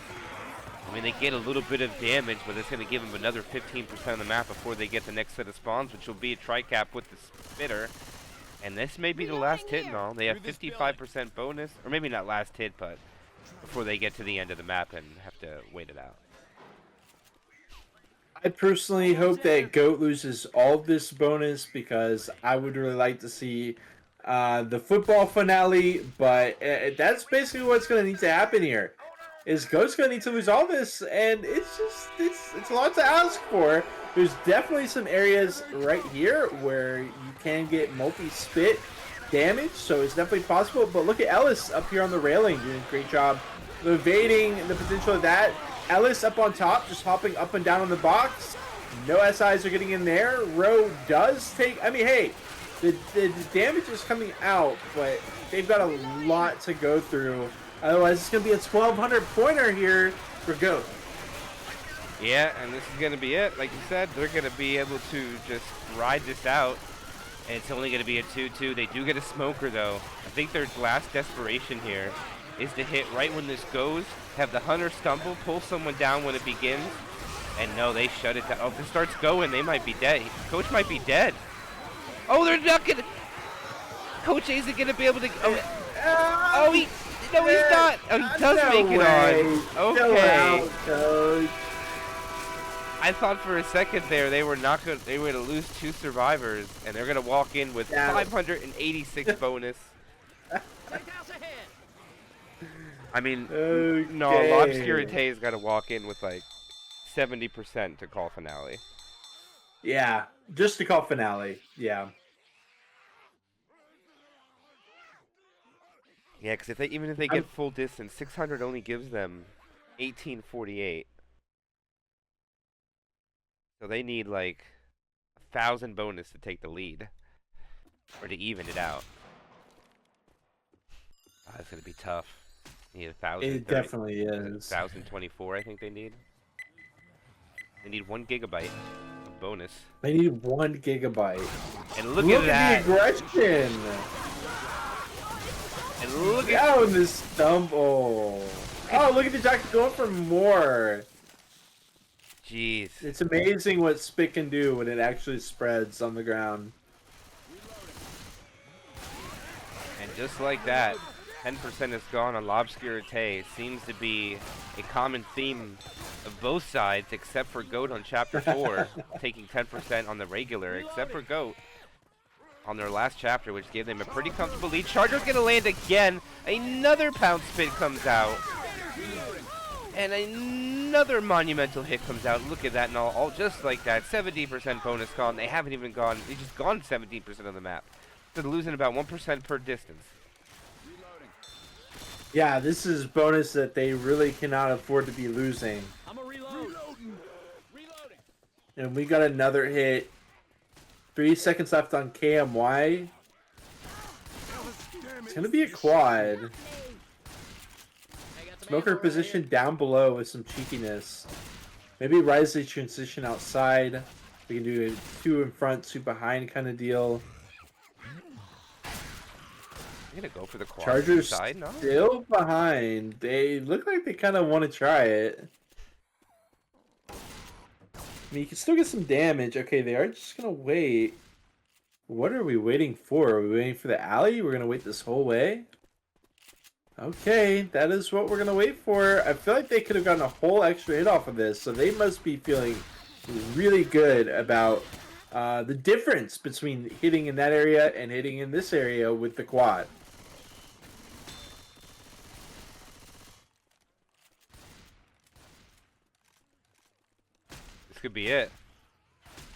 I mean, they get a little bit of damage, but it's going to give them another 15% of the map before they get the next set of spawns, which will be a tri-cap with the spitter. And this may be the last hit and all. They have 55% bonus, or maybe not last hit, but before they get to the end of the map and have to wait it out. I personally hope that GOAT loses all of this bonus because I would really like to see the football finale, but that's basically what's going to need to happen here. Is GOAT's going to need to lose all this, and it's a lot to ask for. There's definitely some areas right here where you can get multi-spit damage, so it's definitely possible. But look at Ellis up here on the railing doing a great job of evading the potential of that. Ellis up on top, just hopping up and down on the box. No SIs are getting in there. Rowe does take... I mean, hey, the damage is coming out, but they've got a lot to go through. Otherwise, it's going to be a 1,200 pointer here for GOAT. Yeah, and this is going to be it. Like you said, they're going to be able to just ride this out. And it's only going to be a 2-2. They do get a smoker, though. I think their last desperation here is to hit right when this goes, have the hunter stumble, pull someone down when it begins. And no, they shut it down. Oh, if it starts going, they might be dead. Coach might be dead. Oh, they're not going to... Coach isn't going to be able to... Oh, he... No, he's not. Oh, he does make it on. Okay. Coach. I thought for a second there they were not good. They were going to lose 2 survivors, and they're going to walk in with 586 bonus. I mean, no, L'Obscurité's got to walk in with like 70% to call finale. Yeah, just to call finale. Yeah. Yeah, because even if they get full distance, 600 only gives them 1848. So they need like 1,000 bonus to take the lead, or to even it out. Oh, that's gonna be tough. Need 1,000. It definitely is. 1,024, I think they need. They need 1 gigabyte of bonus. They need 1 gigabyte. And look at that. The aggression. And look at down this stumble. Oh, look at the jockey going for more. Jeez. It's amazing what Spit can do when it actually spreads on the ground. And just like that, 10% is gone on L'Obscurité. It seems to be a common theme of both sides, except for Goat on Chapter 4, taking 10% on the regular, except for Goat on their last chapter, which gave them a pretty comfortable lead. Charger's going to land again. Another Pound Spit comes out. And another monumental hit comes out. Look at that, and all just like that. 70% bonus gone. They haven't even gone. They just gone 17% of the map. They're losing about 1% per distance. Yeah, this is bonus that they really cannot afford to be losing. I'm a reloading. And we got another hit. 3 seconds left on KMY. It's going to be a quad. Smoker position down below with some cheekiness. Maybe Risley transition outside. We can do a 2 in front, 2 behind kind of deal. I'm going to go for the quad Chargers side, no? still behind. They look like they kind of want to try it. I mean, you can still get some damage. Okay, they are just going to wait. What are we waiting for? Are we waiting for the alley? We're going to wait this whole way? Okay, that is what we're going to wait for. I feel like they could have gotten a whole extra hit off of this, so they must be feeling really good about the difference between hitting in that area and hitting in this area with the quad. This could be it.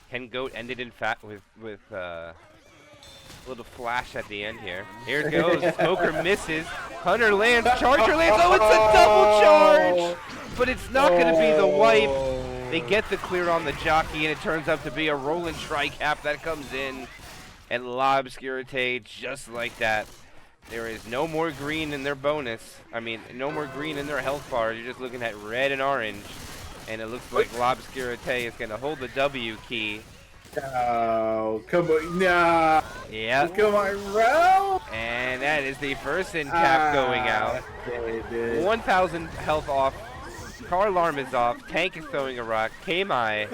Ken Goat ended in fact with a little flash at the end here. Here it goes. Smoker misses. Hunter lands. Charger lands. Oh, it's a double charge! But it's not going to be the wipe. They get the clear on the jockey, and it turns out to be a rolling tri-cap that comes in. And L'Obscurité, just like that. There is no more green in their bonus. I mean, no more green in their health bar. You're just looking at red and orange. And it looks like L'Obscurité is going to hold the W key. No, come on, no. Yeah. Come on, bro. And that is the first in cap going out. 1,000 health off. Car alarm is off. Tank is throwing a rock. K-Mai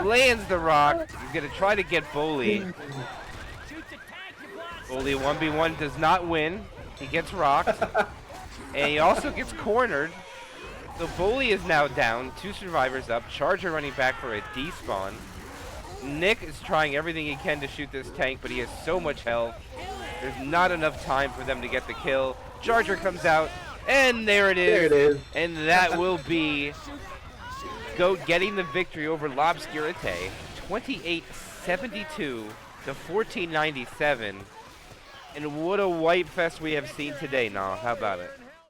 lands the rock. He's going to try to get Bully. Bully 1v1 does not win. He gets rocked. And he also gets cornered. So Bully is now down. 2 survivors up. Charger running back for a despawn. Nick is trying everything he can to shoot this tank, but he has so much health. There's not enough time for them to get the kill. Charger comes out, and there it is. There it is. And that will be Goat getting the victory over L'Obscurité. 28-72 to 1497. And what a wipe fest we have seen today, Nah. How about it?